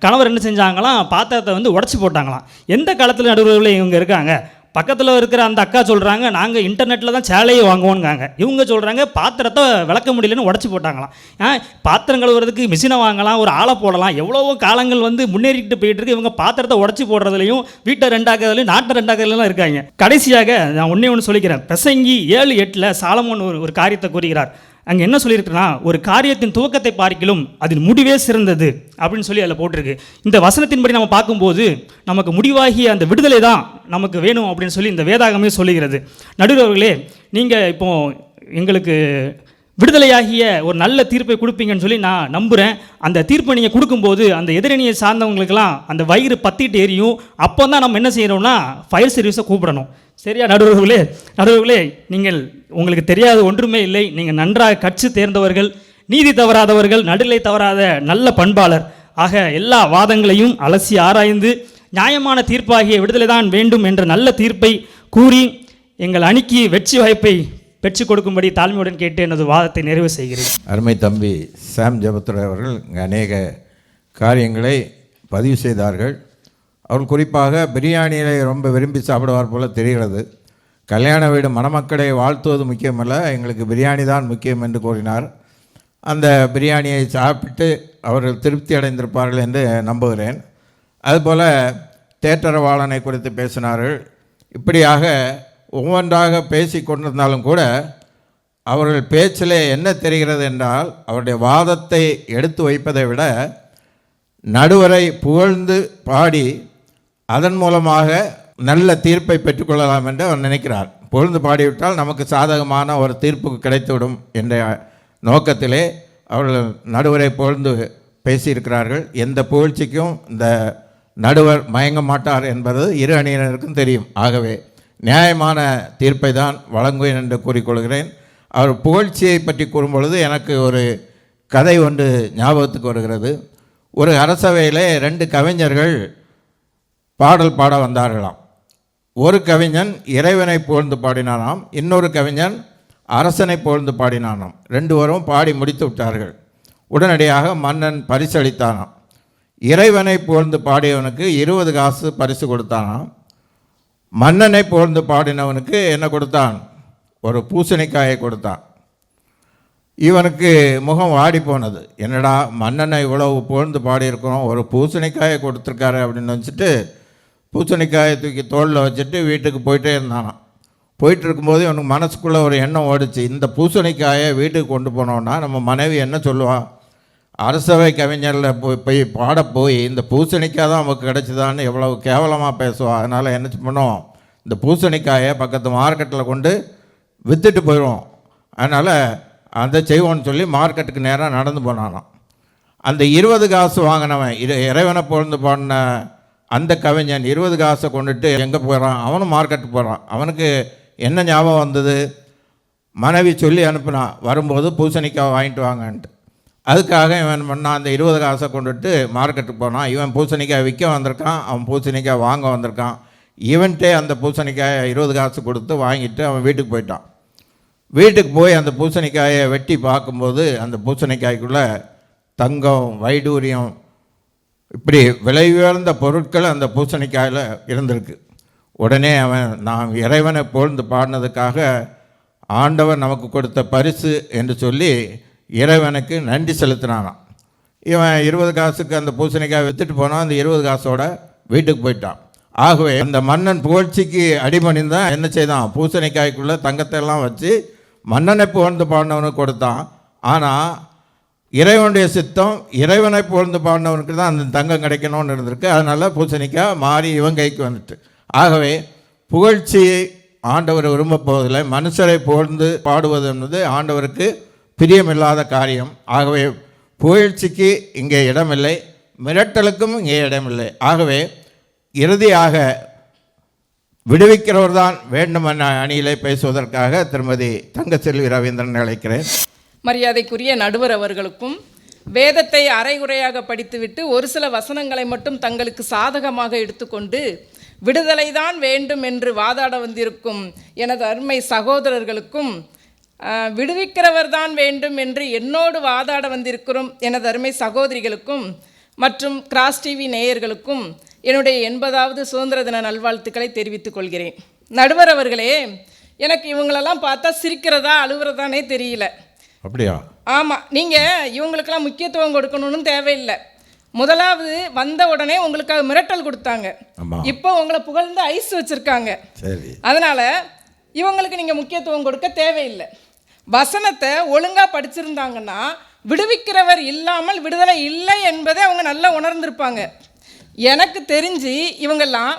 கணவர் என்ன செஞ்சாங்களாம், பாத்திரத்தை உடச்சி போட்டாங்களாம். எந்த காலத்தில் நடுவர்களே இவங்க இருக்காங்க? பக்கத்தில் இருக்கிற அந்த அக்கா சொல்கிறாங்க, நாங்கள் இன்டர்நெட்டில் தான் சேலையை வாங்குவோங்காங்க. இவங்க சொல்கிறாங்க பாத்திரத்தை விளக்க முடியலன்னு உடச்சி போட்டாங்களாம். பாத்திரம் கழுவுறதுக்கு மிஷினை வாங்கலாம், ஒரு ஆளை போடலாம், எவ்வளவோ காலங்கள் முன்னேறிக்கிட்டு போயிட்டு இருக்கு. இவங்க பாத்திரத்தை உடச்சி போடுறதுலையும் வீட்டை ரெண்டாக்குறதுலையும் நாட்டை ரெண்டாக்குறதுலாம் இருக்காங்க. கடைசியாக நான் ஒன்று சொல்லிக்கிறேன். பிரசங்கி 7:8 சாலமோன் ஒரு காரியத்தை கூறுகிறார். அங்கே என்ன சொல்லியிருக்குன்னா, ஒரு காரியத்தின் துவக்கத்தை பார்க்கிலும் அதன் முடிவே சிறந்தது அப்படின்னு சொல்லி அதில் போட்டிருக்கு. இந்த வசனத்தின்படி நம்ம பார்க்கும்போது நமக்கு முடிவாகிய அந்த விடுதலை தான் நமக்கு வேணும் அப்படின்னு சொல்லி இந்த வேதாகமே சொல்லுகிறது. நடுவர்களே, நீங்கள் இப்போ எங்களுக்கு விடுதலையாகிய ஒரு நல்ல தீர்ப்பை கொடுப்பீங்கன்னு சொல்லி நான் நம்புகிறேன். அந்த தீர்ப்பை நீங்கள் கொடுக்கும்போது அந்த எதிரணியை சார்ந்தவங்களுக்கெல்லாம் அந்த வயிறு பற்றிட்டு எரியும். அப்போ தான் நம்ம என்ன செய்யணும்னா ஃபயர் சர்வீஸை கூப்பிடணும். சரியா நடுவர்களே, நீங்கள் உங்களுக்கு தெரியாத ஒன்றுமே இல்லை. நீங்கள் நன்றாக கற்று தேர்ந்தவர்கள், நீதி தவறாதவர்கள், நடுநிலை தவறாத நல்ல பண்பாளர். ஆக எல்லா வாதங்களையும் அலசி ஆராய்ந்து நியாயமான தீர்ப்பாகிய விடுதலை தான் வேண்டும் என்ற நல்ல தீர்ப்பை கூறி எங்கள் அணிக்கு வெற்றி வாய்ப்பை பெற்றுக் கொடுக்கும்படி தாழ்மையுடன் கேட்டு எனது வாதத்தை நிறைவு செய்கிறேன். அருமை தம்பி சாம் ஜெபத்துரை அவர்கள் இங்கே அநேக காரியங்களை பதிவு செய்தார்கள். அவர்கள் குறிப்பாக பிரியாணியை ரொம்ப விரும்பி சாப்பிடுவார் போல தெரிகிறது. கல்யாண வீடு மணமக்களை வாழ்த்துவது முக்கியமல்ல, எங்களுக்கு பிரியாணி தான் முக்கியம் என்று கூறினார். அந்த பிரியாணியை சாப்பிட்டு அவர்கள் திருப்தி அடைந்திருப்பார்கள் என்று நம்புகிறேன். அதுபோல் தேற்றரவாளனை குறித்து பேசினார்கள். இப்படியாக ஒவ்வொன்றாக பேசி கொண்டிருந்தாலும் கூட அவர்கள் பேச்சிலே என்ன தெரிகிறது என்றால், அவருடைய வாதத்தை எடுத்து வைப்பதை விட நடுவரை புகழ்ந்து பாடி அதன் மூலமாக நல்ல தீர்ப்பை பெற்றுக்கொள்ளலாம் என்று அவர் நினைக்கிறார். புகழ்ந்து பாடிவிட்டால் நமக்கு சாதகமான ஒரு தீர்ப்பு கிடைத்துவிடும் என்ற நோக்கத்திலே அவர்கள் நடுவரை புகழ்ந்து பேசியிருக்கிறார்கள். எந்த புகழ்ச்சிக்கும் இந்த நடுவர் மயங்க மாட்டார் என்பது இரு அணியினருக்கும் தெரியும். ஆகவே நியாயமான தீர்ப்பை தான் வழங்குவேன் என்று கூறிக்கொள்கிறேன். அவர் புகழ்ச்சியை பற்றி கூறும்பொழுது எனக்கு ஒரு கதை ஒன்று ஞாபகத்துக்கு வருகிறது. ஒரு அரசவையில் 2 கவிஞர்கள் பாடல் பாட வந்தார்களாம். ஒரு கவிஞன் இறைவனை புகழ்ந்து பாடினானாம், இன்னொரு கவிஞன் அரசனை புகழ்ந்து பாடினானாம். 2 பேரும் பாடி முடித்து விட்டார்கள். உடனடியாக மன்னன் பரிசளித்தானாம். இறைவனை புகழ்ந்து பாடியவனுக்கு 20 காசு பரிசு கொடுத்தானாம். மன்னனை புகழ்ந்து பாடினவனுக்கு என்ன கொடுத்தான்? ஒரு பூசணிக்காயை கொடுத்தான். இவனுக்கு முகம் வாடி போனது. என்னடா மன்னனை இவ்வளவு புகழ்ந்து பாடியிருக்கிறோம், ஒரு பூசணிக்காயை கொடுத்துருக்காரு அப்படின்னு நினச்சிட்டு பூசணிக்காயை தூக்கி தோளில் வச்சுட்டு வீட்டுக்கு போயிட்டே இருந்தானாம். போயிட்டு இருக்கும்போது இவனுக்கு மனசுக்குள்ளே ஒரு எண்ணம் ஓடிச்சு, இந்த பூசணிக்காயை வீட்டுக்கு கொண்டு போனோன்னா நம்ம மனைவி என்ன சொல்லுவா? அரசவை கவிஞரில் போய் பாட போய் இந்த பூசணிக்காய் தான் நமக்கு கிடச்சிதான்னு எவ்வளவு கேவலமாக பேசுவாள். அதனால் என்ன பண்ணுவோம், இந்த பூசணிக்காயை பக்கத்து மார்க்கெட்டில் கொண்டு விற்றுட்டு போயிடுவோம். அதனால் அதை செய்வோன்னு சொல்லி மார்க்கெட்டுக்கு நேராக நடந்து போனானாம். அந்த 20 காசு வாங்கினவன் இறைவனை புகழ்ந்து பாடின அந்த கவிஞன் 20 காசை கொண்டுட்டு எங்கே போகிறான்? அவனும் மார்க்கெட்டுக்கு போகிறான். அவனுக்கு என்ன ஞாபகம் வந்தது? மனைவி சொல்லி அனுப்புனான், வரும்போது பூசணிக்காய் வாங்கிட்டு வாங்கன்ட்டு. அதுக்காக இவன் பண்ணான், அந்த 20 காசை கொண்டுட்டு மார்க்கெட்டுக்கு போனான். இவன் பூசணிக்காய் விற்க வந்திருக்கான், அவன் பூசணிக்காய் வாங்க வந்திருக்கான். இவன்ட்டே அந்த பூசணிக்காயை 20 காசு கொடுத்து வாங்கிட்டு அவன் வீட்டுக்கு போயிட்டான். வீட்டுக்கு போய் அந்த பூசணிக்காயை வெட்டி பார்க்கும்போது அந்த பூசணிக்காய்க்குள்ளே தங்கம், வைடூரியம், இப்படி விலை உயர்ந்த பொருட்கள் அந்த பூசணிக்காயில் இருந்திருக்கு. உடனே அவன், நான் இறைவனை புகழ்ந்து பாடினதுக்காக ஆண்டவர் நமக்கு கொடுத்த பரிசு என்று சொல்லி இறைவனுக்கு நன்றி செலுத்தினானான். இவன் 20 காசுக்கு அந்த பூசணிக்காய் விற்றுட்டு போனான். அந்த 20 காசோட வீட்டுக்கு போயிட்டான். ஆகவே அந்த மன்னன் புகழ்ச்சிக்கு அடிபணிந்தான். என்ன செய்தான்? பூசணிக்காய்க்குள்ளே தங்கத்தை எல்லாம் வச்சு மன்னனை புகழ்ந்து பாடினவனுக்கு கொடுத்தான். ஆனால் இறைவனுடைய சித்தம் இறைவனை புகழ்ந்து பாடினவனுக்கு தான் அந்த தங்கம் கிடைக்கணும்னு இருந்திருக்கு. அதனால் பூசணிக்காய் மாறி இவன் கைக்கு வந்துட்டு. ஆகவே புகழ்ச்சியை ஆண்டவர் விரும்பப் போவதில்லை. மனுஷரை புகழ்ந்து பாடுவது என்பது ஆண்டவருக்கு பிரியமில்லாத காரியம். ஆகவே புகழ்ச்சிக்கு இங்கே இடமில்லை, மிரட்டலுக்கும் இங்கே இடமில்லை. ஆகவே இறுதியாக விடுவிக்கிறவர் தான் வேண்டும் என்ற அணியிலே பேசுவதற்காக திருமதி தங்கச்செல்வி ரவீந்திரன் அழைக்கிறேன். மரியாதைக்குரிய நடுவர் அவர்களுக்கும், வேதத்தை அரைகுறையாக படித்துவிட்டு ஒரு சில வசனங்களை மட்டும் தங்களுக்கு சாதகமாக எடுத்துக்கொண்டு விடுதலை தான் வேண்டும் என்று வாதாட வந்திருக்கும் எனது அருமை சகோதரர்களுக்கும், விடுவிக்கிறவர் தான் வேண்டும் என்று என்னோடு வாதாட வந்திருக்கிறோம் எனது அருமை சகோதரிகளுக்கும் மற்றும் கிராஸ் டிவி நேயர்களுக்கும் என்னுடைய 80வது சுதந்திர தின நல்வாழ்த்துக்களை தெரிவித்துக் கொள்கிறேன். நடுவர் அவர்களே, எனக்கு இவங்களெல்லாம் பார்த்தா சிரிக்கிறதா அழுகிறதானே தெரியல. அப்படியா? ஆமாம், நீங்கள் இவங்களுக்கெல்லாம் முக்கியத்துவம் கொடுக்கணும்னு தேவையில்லை. முதலாவது வந்த உடனே உங்களுக்காக மிரட்டல் கொடுத்தாங்க, இப்போ உங்களை புகழ்ந்து ஐஸ் வச்சுருக்காங்க. சரி, அதனால் இவங்களுக்கு நீங்கள் முக்கியத்துவம் கொடுக்க தேவையில்லை. வசனத்தை ஒழுங்காக படிச்சிருந்தாங்கன்னா விடுவிக்கிறவர் இல்லாமல் விடுதலை இல்லை என்பதை அவங்க நல்லா உணர்ந்திருப்பாங்க. எனக்கு தெரிஞ்சு இவங்கெல்லாம்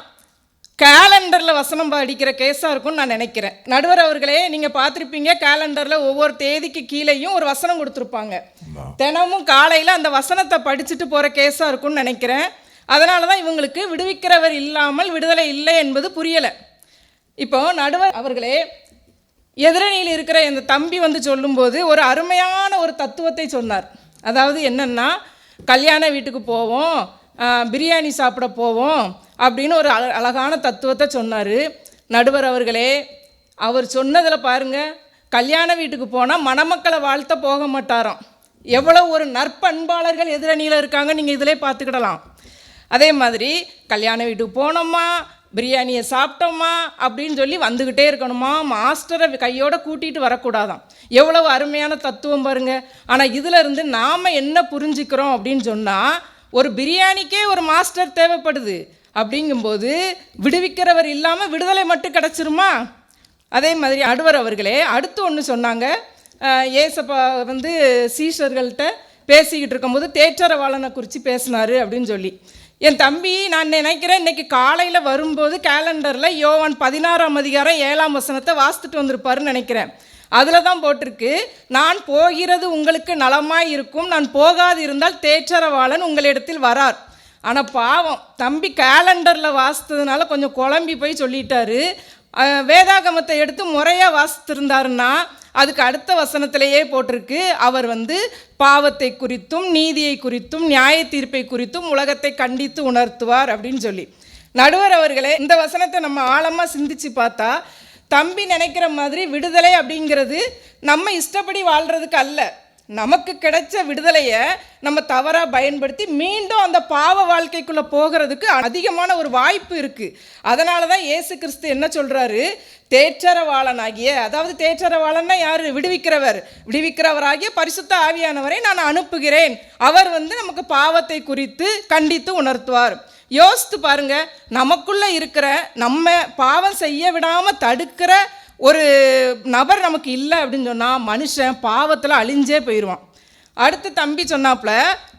கேலண்டரில் வசனம் படிக்கிற கேஸாக இருக்கும்னு நான் நினைக்கிறேன். நடுவர் அவர்களே, நீங்கள் பார்த்துருப்பீங்க, கேலண்டரில் ஒவ்வொரு தேதிக்கு கீழேயும் ஒரு வசனம் கொடுத்துருப்பாங்க. தினமும் காலையில் அந்த வசனத்தை படிச்சுட்டு போகிற கேஸாக இருக்கும்னு நினைக்கிறேன். அதனால தான் இவங்களுக்கு விடுவிக்கிறவர் இல்லாமல் விடுதலை இல்லை என்பது புரியலை. இப்போது நடுவர் அவர்களே, எதிரணியில் இருக்கிற இந்த தம்பி வந்து சொல்லும்போது ஒரு அருமையான ஒரு தத்துவத்தை சொன்னார். அதாவது என்னென்னா, கல்யாண வீட்டுக்கு போவோம், பிரியாணி சாப்பிட போவோம், அப்படின்னு ஒரு அழகான தத்துவத்தை சொன்னார். நடுவர் அவர்களே, அவர் சொன்னதில் பாருங்க, கல்யாண வீட்டுக்கு போனால் மணமக்களை வாழ்த்த போக மாட்டாராம். எவ்வளோ ஒரு நற்பண்பாளர்கள் எதிரணியில் இருக்காங்க நீங்கள் இதிலே பார்த்துக்கிடலாம். அதே மாதிரி கல்யாண வீட்டுக்கு போனோமா, பிரியாணியை சாப்பிட்டோமா அப்படின்னு சொல்லி வந்துக்கிட்டே இருக்கணுமா, மாஸ்டரை கையோடு கூட்டிகிட்டு வரக்கூடாதாம். எவ்வளவு அருமையான தத்துவம் பாருங்க. ஆனால் இதில் இருந்து நாம் என்ன புரிஞ்சுக்கிறோம் அப்படின்னு சொன்னால், ஒரு பிரியாணிக்கே ஒரு மாஸ்டர் தேவைப்படுது. அப்படிங்கும்போது விடுவிக்கிறவர் இல்லாமல் விடுதலை மட்டும் கிடச்சிருமா? அதே மாதிரி நடுவர் அவர்களே அடுத்து ஒன்று சொன்னாங்க. ஏசப்பா வந்து சீஷர்கள்ட்ட பேசிக்கிட்டு இருக்கும்போது தேற்றரவாளனை குறித்து பேசினார் அப்படின்னு சொல்லி. என் தம்பி, நான் நினைக்கிறேன் இன்றைக்கி காலையில் வரும்போது கேலண்டரில் யோவான் 16ஆம் அதிகாரம் 7ஆம் வசனத்தை வாசித்துட்டு வந்திருப்பாருன்னு நினைக்கிறேன். அதில் தான் போட்டிருக்கு, நான் போகிறது உங்களுக்கு நலமாய் இருக்கும், நான் போகாது இருந்தால் தேற்றரவாளன் உங்களிடத்தில் வரார். ஆனால் பாவம் தம்பி கேலண்டரில் வாசித்ததுனால கொஞ்சம் குழம்பி போய் சொல்லிட்டாரு. வேதாகமத்தை எடுத்து முறையாக வாசித்திருந்தாருன்னா அதுக்கு அடுத்த வசனத்திலேயே போட்டிருக்கு, அவர் வந்து பாவத்தை குறித்தும் நீதியை குறித்தும் நியாய தீர்ப்பை குறித்தும் உலகத்தை கண்டித்து உணர்த்துவார் அப்படின்னு சொல்லி. நடுவர் அவர்களே, இந்த வசனத்தை நம்ம ஆழமாக சிந்திச்சு பார்த்தா, தம்பி நினைக்கிற மாதிரி விடுதலை அப்படிங்கிறது நம்ம இஷ்டப்படி வாழ்கிறதுக்கு அல்ல. நமக்கு கிடைச்ச விடுதலையை நம்ம தவறாக பயன்படுத்தி மீண்டும் அந்த பாவ வாழ்க்கைக்குள்ளே போகிறதுக்கு அதிகமான ஒரு வாய்ப்பு இருக்குது. அதனால தான் இயேசு கிறிஸ்து என்ன சொல்கிறாரு, தேற்றரவாளனாகிய, அதாவது தேற்றரவாளன்னா யார்? விடுவிக்கிறவராகிய பரிசுத்த ஆவியானவரை நான் அனுப்புகிறேன். அவர் வந்து நமக்கு பாவத்தை குறித்து கண்டித்து உணர்த்துவார். யோசித்து பாருங்க, நமக்குள்ளே இருக்கிற நம்ம பாவம் செய்ய விடாமல் தடுக்கிற ஒரு நபர் நமக்கு இல்லை அப்படின்னு சொன்னால் மனுஷன் பாவத்தில் அழிஞ்சே போயிடுவான். அடுத்து தம்பி சொன்னாப்புல,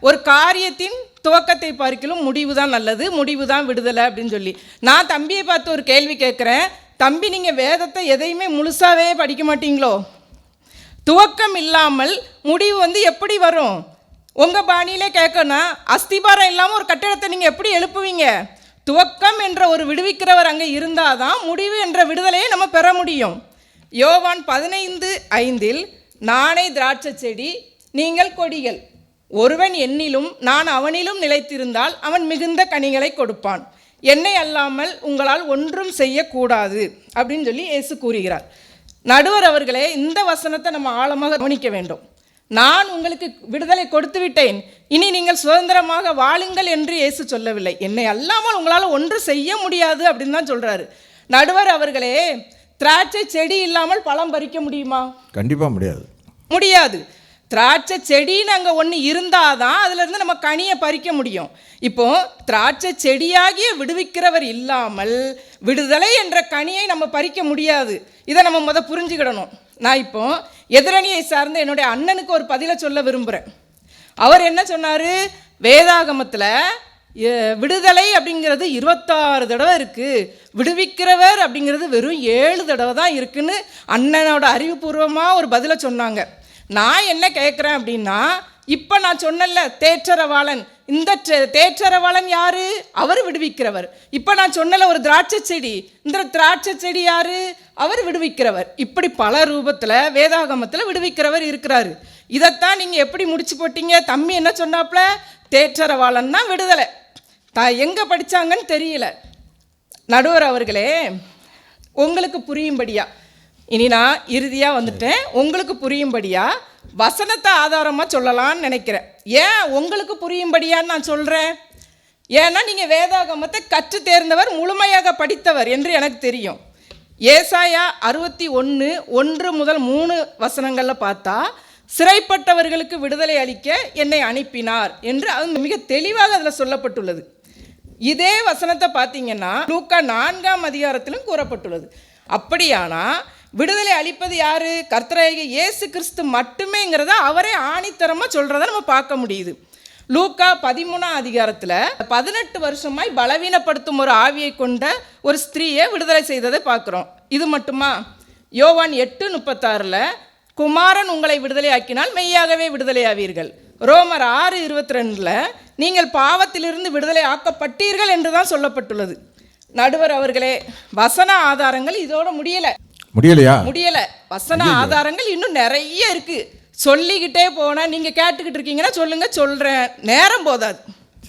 ஒரு காரியத்தின் துவக்கத்தை பார்க்கலும் முடிவு தான் நல்லது, முடிவு தான் விடுதலை அப்படின்னு சொல்லி. நான் தம்பியை பார்த்து ஒரு கேள்வி கேட்குறேன், தம்பி நீங்கள் வேதத்தை எதையுமே முழுசாகவே படிக்க மாட்டீங்களோ? துவக்கம் இல்லாமல் முடிவு வந்து எப்படி வரும்? உங்கள் பாணியிலே கேட்கணும், அஸ்திபாரம் இல்லாமல் ஒரு கட்டிடத்தை நீங்கள் எப்படி எழுப்புவீங்க? துவக்கம் என்ற ஒரு விடுவிக்கிறவர் அங்கே இருந்தால் தான் முடிவு என்ற விடுதலையை நம்ம பெற முடியும். யோவான் 15:5 நானே திராட்சை செடி, நீங்கள் கொடிகள், ஒருவன் என்னிலும் நான் அவனிலும் நிலைத்திருந்தால் அவன் மிகுந்த கனிகளை கொடுப்பான், என்னை அல்லாமல் உங்களால் ஒன்றும் செய்யக்கூடாது அப்படின்னு சொல்லி இயேசு கூறுகிறார். நடுவர் அவர்களே, இந்த வசனத்தை நம்ம ஆழமாக கவனிக்க வேண்டும். நான் உங்களுக்கு விடுதலை கொடுத்து விட்டேன், இனி நீங்கள் சுதந்திரமாக வாழுங்கள் என்று இயேசு சொல்லவில்லை. என்னை அல்லாமல் உங்களால் ஒன்று செய்ய முடியாது அப்படின்னு தான் சொல்கிறாரு. நடுவர் அவர்களே, திராட்சை செடி இல்லாமல் பழம் பறிக்க முடியுமா? கண்டிப்பாக முடியாது. திராட்சை செடின்னு அங்கே ஒன்று இருந்தால் தான் அதிலிருந்து நம்ம கனியை பறிக்க முடியும். இப்போது திராட்சை செடியாகிய விடுவிக்கிறவர் இல்லாமல் விடுதலை என்ற கனியை நம்ம பறிக்க முடியாது. இதை நம்ம புரிஞ்சுக்கிடணும். நான் இப்போ எதிரணியை சார்ந்த என்னுடைய அண்ணனுக்கு ஒரு பதிலை சொல்ல விரும்புகிறேன். அவர் என்ன சொன்னார், வேதாகமத்தில் விடுதலை அப்படிங்கிறது 26 தடவை இருக்குது, விடுவிக்கிறவர் அப்படிங்கிறது வெறும் 7 தடவை தான் இருக்குன்னு அண்ணனோட அறிவுபூர்வமாக ஒரு பதிலை சொன்னாங்க. நான் என்ன கேட்குறேன் அப்படின்னா, இப்போ நான் சொன்னல தேற்றரவாளன், இந்த தேற்றரவாளன் யார்? அவர் விடுவிக்கிறவர். இப்போ நான் சொன்னல ஒரு திராட்சை செடி, இந்த திராட்சை செடி யார்? அவர் விடுவிக்கிறவர். இப்படி பல ரூபத்தில் வேதாகமத்தில் விடுவிக்கிறவர் இருக்கிறாரு. இதைத்தான் நீங்கள் எப்படி முடிச்சு போட்டீங்க? தம்பி என்ன சொன்னாப்புல, தேற்றரவாளன்னா விடுதலை. எங்கே படித்தாங்கன்னு தெரியல. நடுவர் அவர்களே, உங்களுக்கு புரியும்படியா, இனி நான் இறுதியாக வந்துட்டேன், உங்களுக்கு புரியும்படியா வசனத்தை ஆதாரமாக சொல்லலான்னு நினைக்கிறேன். ஏன் உங்களுக்கு புரியும்படியான்னு நான் சொல்கிறேன்? ஏன்னா நீங்கள் வேதாகமத்தை கற்று தேர்ந்தவர், முழுமையாக படித்தவர் என்று எனக்கு தெரியும். ஏசாயா 61:1-3 வசனங்களில் பார்த்தா, சிறைப்பட்டவர்களுக்கு விடுதலை அளிக்க என்னை அனுப்பினார் என்று அது மிக தெளிவாக அதில் சொல்லப்பட்டுள்ளது. இதே வசனத்தை பார்த்தீங்கன்னா லூக்கா 4ஆம் அதிகாரத்திலும் கூறப்பட்டுள்ளது. அப்படியானா விடுதலை அளிப்பது யாரு? கர்த்தராகிய இயேசு கிறிஸ்து மட்டுமேங்கிறத அவரே ஆணித்தரமாக சொல்கிறத நம்ம பார்க்க முடியுது. லூக்கா 13ஆம் அதிகாரத்தில் 18 வருஷமாய் பலவீனப்படுத்தும் ஒரு ஆவியை கொண்ட ஒரு ஸ்திரீயை விடுதலை செய்ததை பார்க்குறோம். இது மட்டுமா? யோவான் 8:36 குமாரன் உங்களை விடுதலை ஆக்கினால் மெய்யாகவே விடுதலை ஆவீர்கள். ரோமர் 6:22 நீங்கள் பாவத்திலிருந்து விடுதலை ஆக்கப்பட்டீர்கள் என்று தான் சொல்லப்பட்டுள்ளது. நடுவர் அவர்களே, வசன ஆதாரங்கள் இதோட முடியல. வசன ஆதாரங்கள் இன்னும் நிறைய இருக்கு. சொல்லிக்கிட்டே போனால் நீங்கள் கேட்டுக்கிட்டு இருக்கீங்கன்னா சொல்லுங்க, சொல்கிறேன், நேரம் போதாது.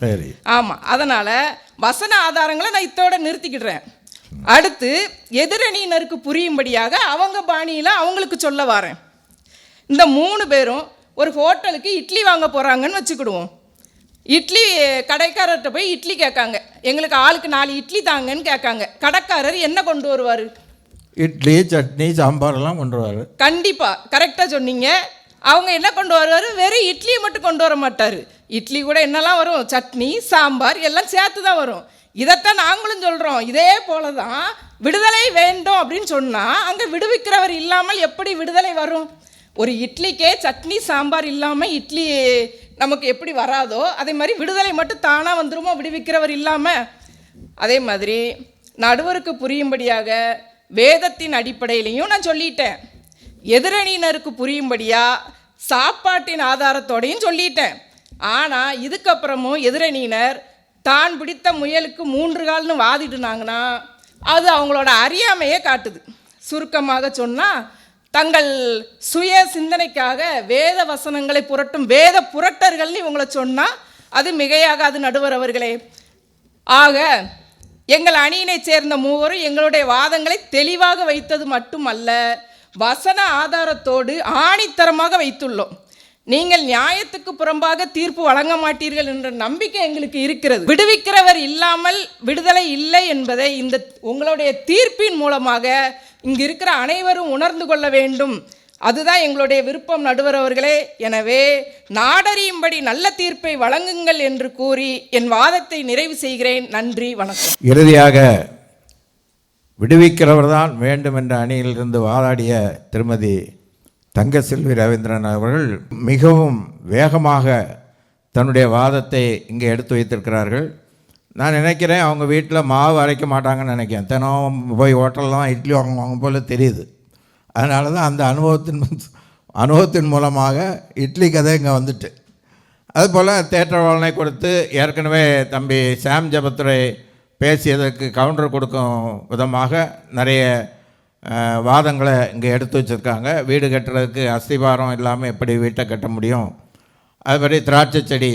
சரி. ஆமாம், அதனால் வசன ஆதாரங்களை நான் இத்தோட நிறுத்திக்கிடுறேன். அடுத்து எதிரணியினருக்கு புரியும்படியாக அவங்க பாணியில் அவங்களுக்கு சொல்ல வரேன். இந்த 3 பேரும் ஒரு ஹோட்டலுக்கு இட்லி வாங்க போகிறாங்கன்னு வச்சுக்கிடுவோம். இட்லி கடைக்காரர்கிட்ட போய் இட்லி கேட்காங்க, எங்களுக்கு ஆளுக்கு 4 இட்லி தாங்கன்னு கேட்காங்க. கடைக்காரர் என்ன கொண்டு வருவார்? இட்லி, சட்னி, சாம்பார்லாம் கொண்டு வருவார். கண்டிப்பாக கரெக்டாக சொன்னீங்க. அவங்க என்ன கொண்டு வருவார்? வெறும் இட்லியை மட்டும் கொண்டு வர மாட்டார். இட்லி கூட என்னெல்லாம் வரும்? சட்னி, சாம்பார் எல்லாம் சேர்த்து தான் வரும். இதைத்தான் நாங்களும் சொல்கிறோம். இதே போல தான் விடுதலை வேண்டும் அப்படின்னு சொன்னால் அங்கே விடுவிக்கிறவர் இல்லாமல் எப்படி விடுதலை வரும்? ஒரு இட்லிக்கே சட்னி சாம்பார் இல்லாமல் இட்லி நமக்கு எப்படி வராதோ அதே மாதிரி விடுதலை மட்டும் தானாக வந்துருமோ விடுவிக்கிறவர் இல்லாமல்? அதே மாதிரி நடுவருக்கு புரியும்படியாக வேதத்தின் அடிப்படையிலையும் நான் சொல்லிட்டேன், எதிரணியினருக்கு புரியும்படியாக சாப்பாட்டின் ஆதாரத்தோடையும் சொல்லிட்டேன். ஆனால் இதுக்கப்புறமும் எதிரணியினர் தான் பிடித்த முயலுக்கு 3 கால்னு வாதிட்டுனாங்கன்னா அது அவங்களோட அறியாமையே காட்டுது. சுருக்கமாக சொன்னால் தங்கள் சுய சிந்தனைக்காக வேத வசனங்களை புரட்டும் வேத புரட்டர்கள்னு இவங்களை சொன்னால் அது மிகையாகாது நடுவர் அவர்களே. ஆக எங்கள் அணியினைச் சேர்ந்த 3 எங்களுடைய வாதங்களை தெளிவாக வைத்தது மட்டுமல்ல, வசன ஆதாரத்தோடு ஆணித்தரமாக வைத்துள்ளோம். நீங்கள் நியாயத்துக்கு புறம்பாக தீர்ப்பு வழங்க மாட்டீர்கள் என்ற நம்பிக்கை எங்களுக்கு இருக்கிறது. விடுவிக்கிறவர் இல்லாமல் விடுதலை இல்லை என்பதை இந்த உங்களுடைய தீர்ப்பின் மூலமாக இங்கு இருக்கிற அனைவரும் உணர்ந்து கொள்ள வேண்டும். அதுதான் எங்களுடைய விருப்பம் நடுவர் அவர்களே. எனவே நாடறியும்படி நல்ல தீர்ப்பை வழங்குங்கள் என்று கூறி என் வாதத்தை நிறைவு செய்கிறேன். நன்றி, வணக்கம். இறுதியாக விடுவிக்கிறவர் தான் வேண்டும் என்ற அணியிலிருந்து வாதாடிய திருமதி தங்கசெல்வி ரவீந்திரன் அவர்கள் மிகவும் வேகமாக தன்னுடைய வாதத்தை இங்கே எடுத்து வைத்திருக்கிறார்கள். நான் நினைக்கிறேன் அவங்க வீட்டில் மாவு அரைக்க மாட்டாங்கன்னு நினைக்கிறேன். தினம் போய் ஹோட்டல்லாம் இட்லி வாங்குவாங்க போல் தெரியுது. அதனால தான் அந்த அனுபவத்தின் மூலமாக இட்லி கதை இங்கே வந்துட்டு. அதுபோல் தேற்றவாளனை கொடுத்து ஏற்கனவே தம்பி சாம் ஜபத்துரை பேசியதற்கு கவுண்டர் கொடுக்கும் விதமாக நிறைய வாதங்களை இங்கே எடுத்து வச்சுருக்காங்க. வீடு கட்டுறதுக்கு அஸ்திபாரம் இல்லாமல் எப்படி வீட்டை கட்ட முடியும், அதுபடி திராட்சை செடி,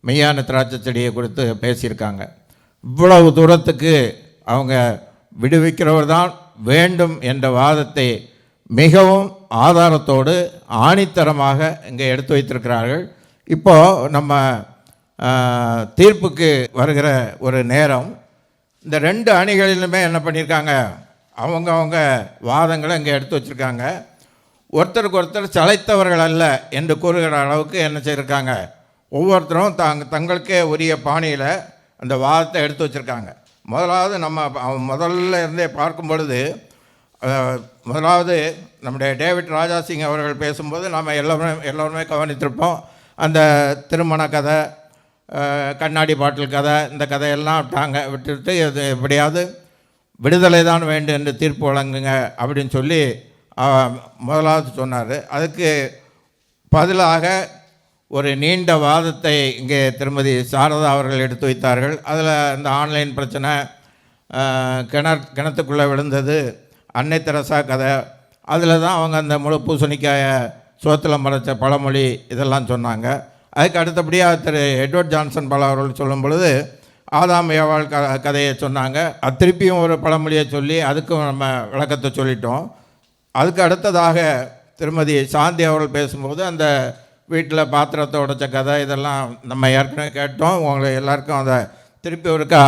மெய்யான திராட்சை செடியை கொடுத்து பேசியிருக்காங்க. இவ்வளவு தூரத்துக்கு அவங்க விடுவிக்கிறவர் தான் வேண்டும் என்ற வாதத்தை மிகவும் ஆதாரத்தோடு ஆணித்தரமாக இங்கே எடுத்து வைத்திருக்கிறார்கள். இப்போது நம்ம தீர்ப்புக்கு வருகிற ஒரு நேரம், இந்த 2 அணிகளிலுமே என்ன பண்ணியிருக்காங்க, அவங்க வாதங்களை இங்கே எடுத்து வச்சுருக்காங்க. ஒருத்தருக்கு ஒருத்தர் சளைத்தவர்கள் அல்ல என்று கூறுகிற அளவுக்கு என்ன செய்திருக்காங்க, ஒவ்வொருத்தரும் தங்களுக்கே உரிய பாணியில் அந்த வாதத்தை எடுத்து வச்சுருக்காங்க. முதலாவது நம்ம முதல்ல இருந்தே பார்க்கும் பொழுது, முதலாவது நம்முடைய டேவிட் ராஜாசிங் அவர்கள் பேசும்போது நம்ம எல்லோருமே கவனித்திருப்போம். அந்த திருமண கதை, கண்ணாடி பாட்டில் கதை, இந்த கதையெல்லாம் விட்டுட்டு இது எப்படியாவது விடுதலை தான் வேண்டும் என்று தீர்ப்பு வழங்குங்க அப்படின்னு சொல்லி முதலாவது சொன்னார். அதுக்கு பதிலாக ஒரு நீண்ட வாதத்தை இங்கே திருமதி சாரதா அவர்கள் எடுத்து வைத்தார்கள். அதில் இந்த ஆன்லைன் பிரச்சனை, கிணத்துக்குள்ளே விழுந்தது, அன்னை தெரசா கதை, அதில் தான் அவங்க அந்த முழு பூசணிக்காயை சோத்தில் மறைச்ச பழமொழி இதெல்லாம் சொன்னாங்க. அதுக்கு அடுத்தபடியாக திரு எட்வர்ட் ஜான்சன் பல அவர்கள் சொல்லும் பொழுது ஆதாம் ஏவாள் கதையை சொன்னாங்க. திருப்பியும் ஒரு பழமொழியை சொல்லி அதுக்கும் நம்ம விளக்கத்தை சொல்லிட்டோம். அதுக்கு அடுத்ததாக திருமதி சாந்தி அவர்கள் பேசும்போது அந்த வீட்டில் பாத்திரத்தை உடைச்ச கதை இதெல்லாம் நம்ம ஏற்கனவே கேட்டோம். உங்களை எல்லாருக்கும் அதை திருப்பி ஒருக்கா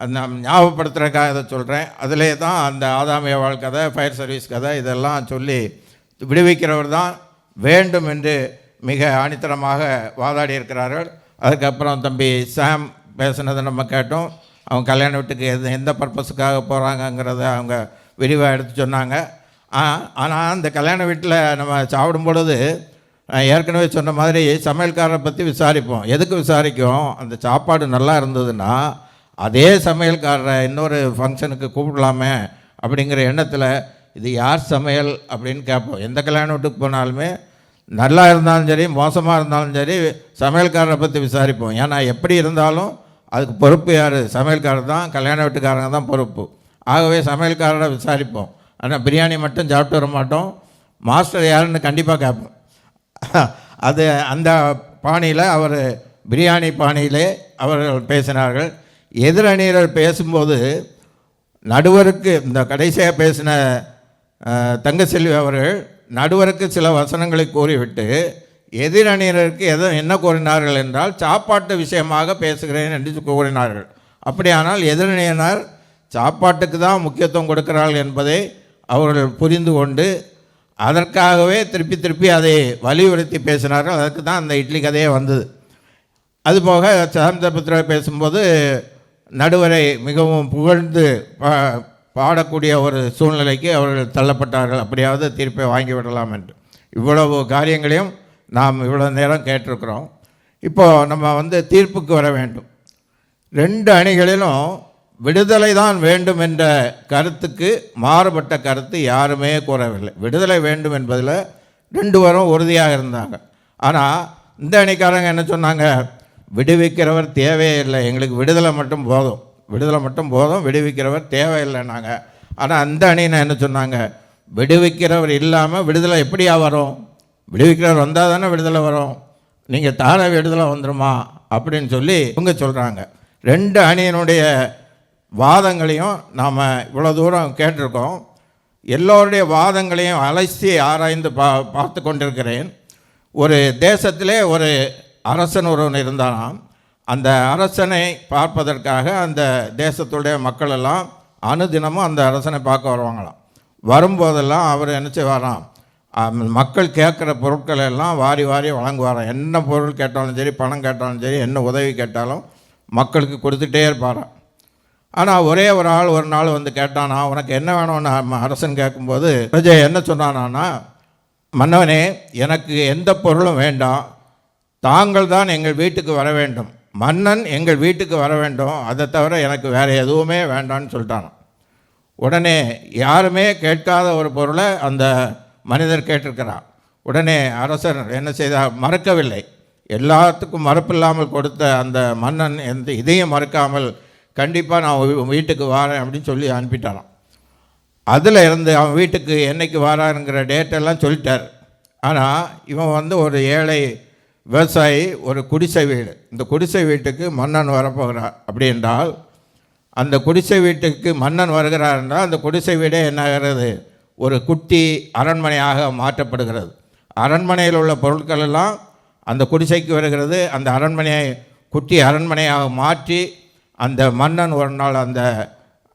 அந்த ஞாபகப்படுத்துகிறக்காக இதை சொல்கிறேன். அதிலே தான் அந்த ஆதாம் ஏவாள் கதை, ஃபயர் சர்வீஸ் கதை இதெல்லாம் சொல்லி விடுவிக்கிறவர் தான் வேண்டும் என்று மிக ஆணித்தரமாக வாதாடி இருக்கிறார்கள். அதுக்கப்புறம் தம்பி சாம் பேசுனதை நம்ம கேட்டோம். அவங்க கல்யாண வீட்டுக்கு எந்த பர்பஸுக்காக போகிறாங்கங்கிறத அவங்க விரிவாக எடுத்து சொன்னாங்க. ஆனால் அந்த கல்யாண வீட்டில் நம்ம சாப்பிடும் பொழுது ஏற்கனவே சொன்ன மாதிரி சமையல்காரரை பற்றி விசாரிப்போம். எதுக்கு விசாரிக்கும், அந்த சாப்பாடு நல்லா இருந்ததுன்னா அதே சமையல்காரரை இன்னொரு ஃபங்க்ஷனுக்கு கூப்பிடலாமே அப்படிங்கிற எண்ணத்தில் இது யார் சமையல் அப்படின்னு கேட்போம். எந்த கல்யாண வீட்டுக்கு போனாலுமே நல்லா இருந்தாலும் சரி மோசமாக இருந்தாலும் சரி சமையல்காரரை பற்றி விசாரிப்போம். ஏன்னா எப்படி இருந்தாலும் அதுக்கு பொறுப்பு யார், சமையல்காரர் தான், கல்யாண வீட்டுக்காரங்க தான் பொறுப்பு. ஆகவே சமையல்காரரை விசாரிப்போம். ஆனால் பிரியாணி மட்டும் சாப்பிட்டு வர மாட்டோம், மாஸ்டர் யாருன்னு கண்டிப்பாக கேட்போம். அது அந்த பாணியில் அவர் பிரியாணி பாணியிலே அவர்கள் பேசினார்கள். எதிரணியினர் பேசும்போது நடுவருக்கு, இந்த கடைசியாக பேசின தங்கச்செல்வி அவர்கள் நடுவருக்கு சில வசனங்களை கூறிவிட்டு எதிரணியினருக்கு என்ன கூறினார்கள் என்றால், சாப்பாட்டு விஷயமாக பேசுகிறேன் என்று கூறினார்கள். அப்படியானால் எதிரணியினர் சாப்பாட்டுக்கு தான் முக்கியத்துவம் கொடுக்கிறார்கள் என்பதை அவர்கள் புரிந்து கொண்டு அதற்காகவே திருப்பி திருப்பி அதை வலியுறுத்தி பேசினார்கள். அதற்கு தான் அந்த இட்லி கதையே வந்தது. அதுபோக சந்தர்ப்பத்தில் பேசும்போது நடுவரை மிகவும் புகழ்ந்து பாடக்கூடிய ஒரு சூழ்நிலைக்கு அவர்கள் தள்ளப்பட்டார்கள். அப்படியாவது தீர்ப்பை வாங்கிவிடலாம் என்று. இவ்வளவு காரியங்களையும் நாம் இவ்வளோ நேரம் கேட்டிருக்கிறோம். இப்போது நம்ம தீர்ப்புக்கு வர வேண்டும். 2 அணிகளிலும் விடுதலை தான் வேண்டும் என்ற கருத்துக்கு மாறுபட்ட கருத்து யாருமே கூறவில்லை. விடுதலை வேண்டும் என்பதில் 2 பேரும் உறுதியாக இருந்தாங்க. ஆனால் இந்த அணிக்காரங்க என்ன சொன்னாங்க, விடுவிக்கிறவர் தேவையில்லை, எங்களுக்கு விடுதலை மட்டும் போதும், விடுதலை மட்டும் போதும், விடுவிக்கிறவர் தேவையில்லைன்னாங்க. ஆனால் அந்த அணியினர் என்ன சொன்னாங்க, விடுவிக்கிறவர் இல்லாமல் விடுதலை எப்படியா வரும், விடுவிக்கிறவர் வந்தால் தானே விடுதலை வரும், நீங்கள் தானே விடுதலை வந்துடுமா அப்படின்னு சொல்லி இவங்க சொல்கிறாங்க. 2 அணியினுடைய வாதங்களையும் நாம் இவ்வளோ தூரம் கேட்டிருக்கோம். எல்லோருடைய வாதங்களையும் அலசி ஆராய்ந்து பார்த்து கொண்டிருக்கிறேன். ஒரு தேசத்திலே ஒரு அரசன் ஒருவன் இருந்தானாம். அந்த அரசனை பார்ப்பதற்காக அந்த தேசத்துடைய மக்கள் எல்லாம் அனுதினமும் அந்த அரசனை பார்க்க வருவாங்களாம். வரும்போதெல்லாம் அவர் என்ன செய்வாராம், மக்கள் கேட்குற பொருட்களை எல்லாம் வாரி வாரி வழங்குவாராம். என்ன பொருள் கேட்டாலும் சரி, பணம் கேட்டாலும் சரி, என்ன உதவி கேட்டாலும் மக்களுக்கு கொடுத்துட்டே இருப்பாராம். ஆனால் ஒரே ஒரு ஆள் ஒரு நாள் கேட்டானா, உனக்கு என்ன வேணும்னு அரசன் கேட்கும்போது பிரஜை என்ன சொன்னானா, மன்னவனே, எனக்கு எந்த பொருளும் வேண்டாம், தாங்கள் தான் எங்கள் வீட்டுக்கு வர வேண்டும், மன்னன் எங்கள் வீட்டுக்கு வர வேண்டும், அதை தவிர எனக்கு வேறு எதுவுமே வேண்டான்னு சொல்லிட்டானான். உடனே யாருமே கேட்காத ஒரு பொருளை அந்த மனிதர் கேட்டிருக்கிறார். உடனே அரசர் என்ன செய்தார், மறக்கவில்லை. எல்லாத்துக்கும் மறுப்பில்லாமல் கொடுத்த அந்த மன்னன் இதையும் மறுக்காமல் கண்டிப்பாக நான் வீட்டுக்கு வரேன் அப்படின்னு சொல்லி அனுப்பிட்டாரான். அதில் இருந்து அவன் வீட்டுக்கு என்றைக்கு வராருங்கிற டேட்டெல்லாம் சொல்லிட்டார். ஆனால் இவன் ஒரு ஏழை விவசாயி, ஒரு குடிசை வீடு, இந்த குடிசை வீட்டுக்கு மன்னன் வரப்போகிறார். அப்படி என்றால் அந்த குடிசை வீட்டுக்கு மன்னன் வருகிறார் என்றால் அந்த குடிசை வீடே என்ன ஆகிறது, ஒரு குட்டி அரண்மனையாக மாற்றப்படுகிறது. அரண்மனையில் உள்ள பொருட்கள் எல்லாம் அந்த குடிசைக்கு வருகிறது. அந்த அரண்மனையை குட்டி அரண்மனையாக மாற்றி அந்த மன்னன் ஒரு நாள்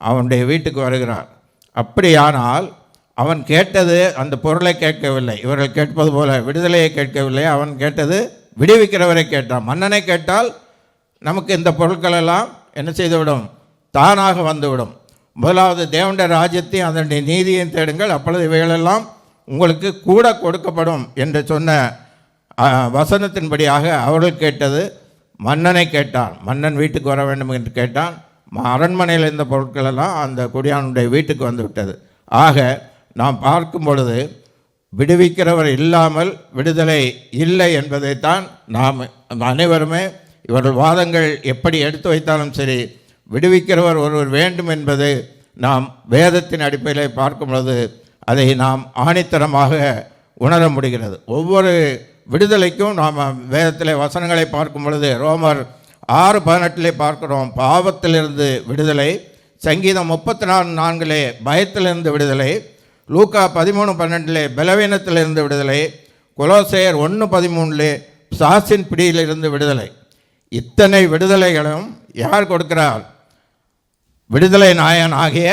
அவனுடைய வீட்டுக்கு வருகிறார். அப்படியானால் அவன் கேட்டது அந்த பொருளை கேட்கவில்லை, இவர்கள் கேட்பது போல விடுதலையை கேட்கவில்லை. அவன் கேட்டது விடுவிக்கிறவரை கேட்டான். மன்னனை கேட்டால் நமக்கு இந்த பொருட்களெல்லாம் என்ன செய்துவிடும், தானாக வந்துவிடும். முதலாவது தேவனுடைய ராஜ்யத்தையும் அதனுடைய நீதியையும் தேடுங்கள், அப்பொழுது இவைகளெல்லாம் உங்களுக்கு கூட கொடுக்கப்படும் என்று சொன்ன வசனத்தின்படியாக அவர்கள் கேட்டது மன்னனை கேட்டான். மன்னன் வீட்டுக்கு வர வேண்டும் என்று கேட்டான். அரண்மனையில் இருந்த பொருட்களெல்லாம் அந்த குடியானுடைய வீட்டுக்கு வந்து விட்டது. ஆக நாம் பார்க்கும் பொழுது விடுவிக்கிறவர் இல்லாமல் விடுதலை இல்லை என்பதைத்தான் நாம் அனைவருமே இவர்கள் வாதங்கள் எப்படி எடுத்து வைத்தாலும் சரி, விடுவிக்கிறவர் ஒருவர் வேண்டும் என்பது நாம் வேதத்தின் அடிப்படையில் பார்க்கும் பொழுது அதை நாம் ஆணித்தரமாக உணர முடிகிறது. ஒவ்வொரு விடுதலைக்கும் நாம் வேதத்தில் வசனங்களை பார்க்கும் பொழுது ரோமர் 6:18 பார்க்கிறோம், பாவத்திலிருந்து விடுதலை. சங்கீதம் 34:4 பயத்திலிருந்து விடுதலை. லூக்கா 13:12 பலவீனத்திலிருந்து விடுதலை. கொலோசையர் 1:13 சாசின் பிடியிலிருந்து விடுதலை. இத்தனை விடுதலைகளும் யார் கொடுக்கிறார்? விடுதலை நாயன் ஆகிய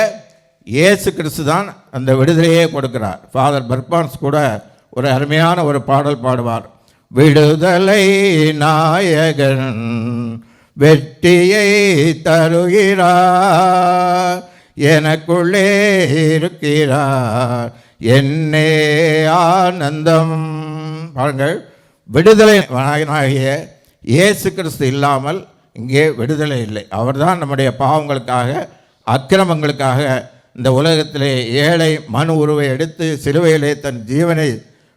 இயேசு கிறிஸ்து தான் அந்த விடுதலையே கொடுக்கிறார். ஃபாதர் பர்பான்ஸ் கூட ஒரு அருமையான ஒரு பாடல் பாடுவார். விடுதலை நாயகன் வெற்றியை தருகிறார், எனக்குள்ளே இருக்கிறார் என்னே ஆனந்தம். பாருங்கள், விடுதலை நாயகனாகிய இயேசு கிறிஸ்து இல்லாமல் இங்கே விடுதலை இல்லை. அவர்தான் நம்முடைய பாவங்களுக்காக அக்கிரமங்களுக்காக இந்த உலகத்திலே ஏழை மனு உருவை எடுத்து சிலுவையிலே தன் ஜீவனை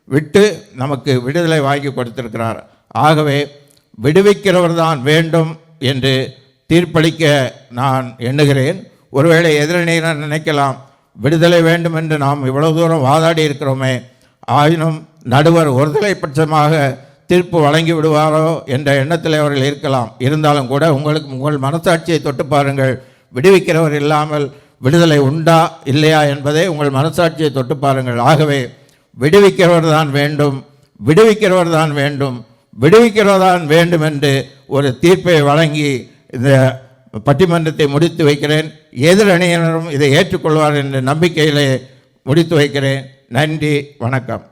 விட்டு நமக்கு விடுதலை வாங்கி கொடுத்திருக்கிறார். ஆகவே விடுவிக்கிறவர் தான் வேண்டும் என்று தீர்ப்பளிக்க நான் எண்ணுகிறேன். ஒருவேளை எதிரணியினர் நினைக்கலாம், விடுதலை வேண்டும் என்று நாம் இவ்வளவு தூரம் வாதாடி இருக்கிறோமே, ஆயினும் நடுவர் ஒருதலை பட்சமாக தீர்ப்பு வழங்கி விடுவாரோ என்ற எண்ணத்தில் அவர்கள் இருக்கலாம். இருந்தாலும் கூட உங்கள் மனசாட்சியை தொட்டு பாருங்கள். விடுவிக்கிறவர் இல்லாமல் விடுதலை உண்டா இல்லையா என்பதை உங்கள் மனசாட்சியை தொட்டு பாருங்கள். ஆகவே விடுவிக்கிறவர் தான் வேண்டும், விடுவிக்கிறவர் தான் வேண்டும், விடுவிக்கிறவர் தான் வேண்டும் என்று ஒரு தீர்ப்பை வழங்கி இந்த பட்டிமன்றத்தை முடித்து வைக்கிறேன். எதிரணியினரும் இதை ஏற்றுக்கொள்வார் என்ற நம்பிக்கையிலே முடித்து வைக்கிறேன். நன்றி, வணக்கம்.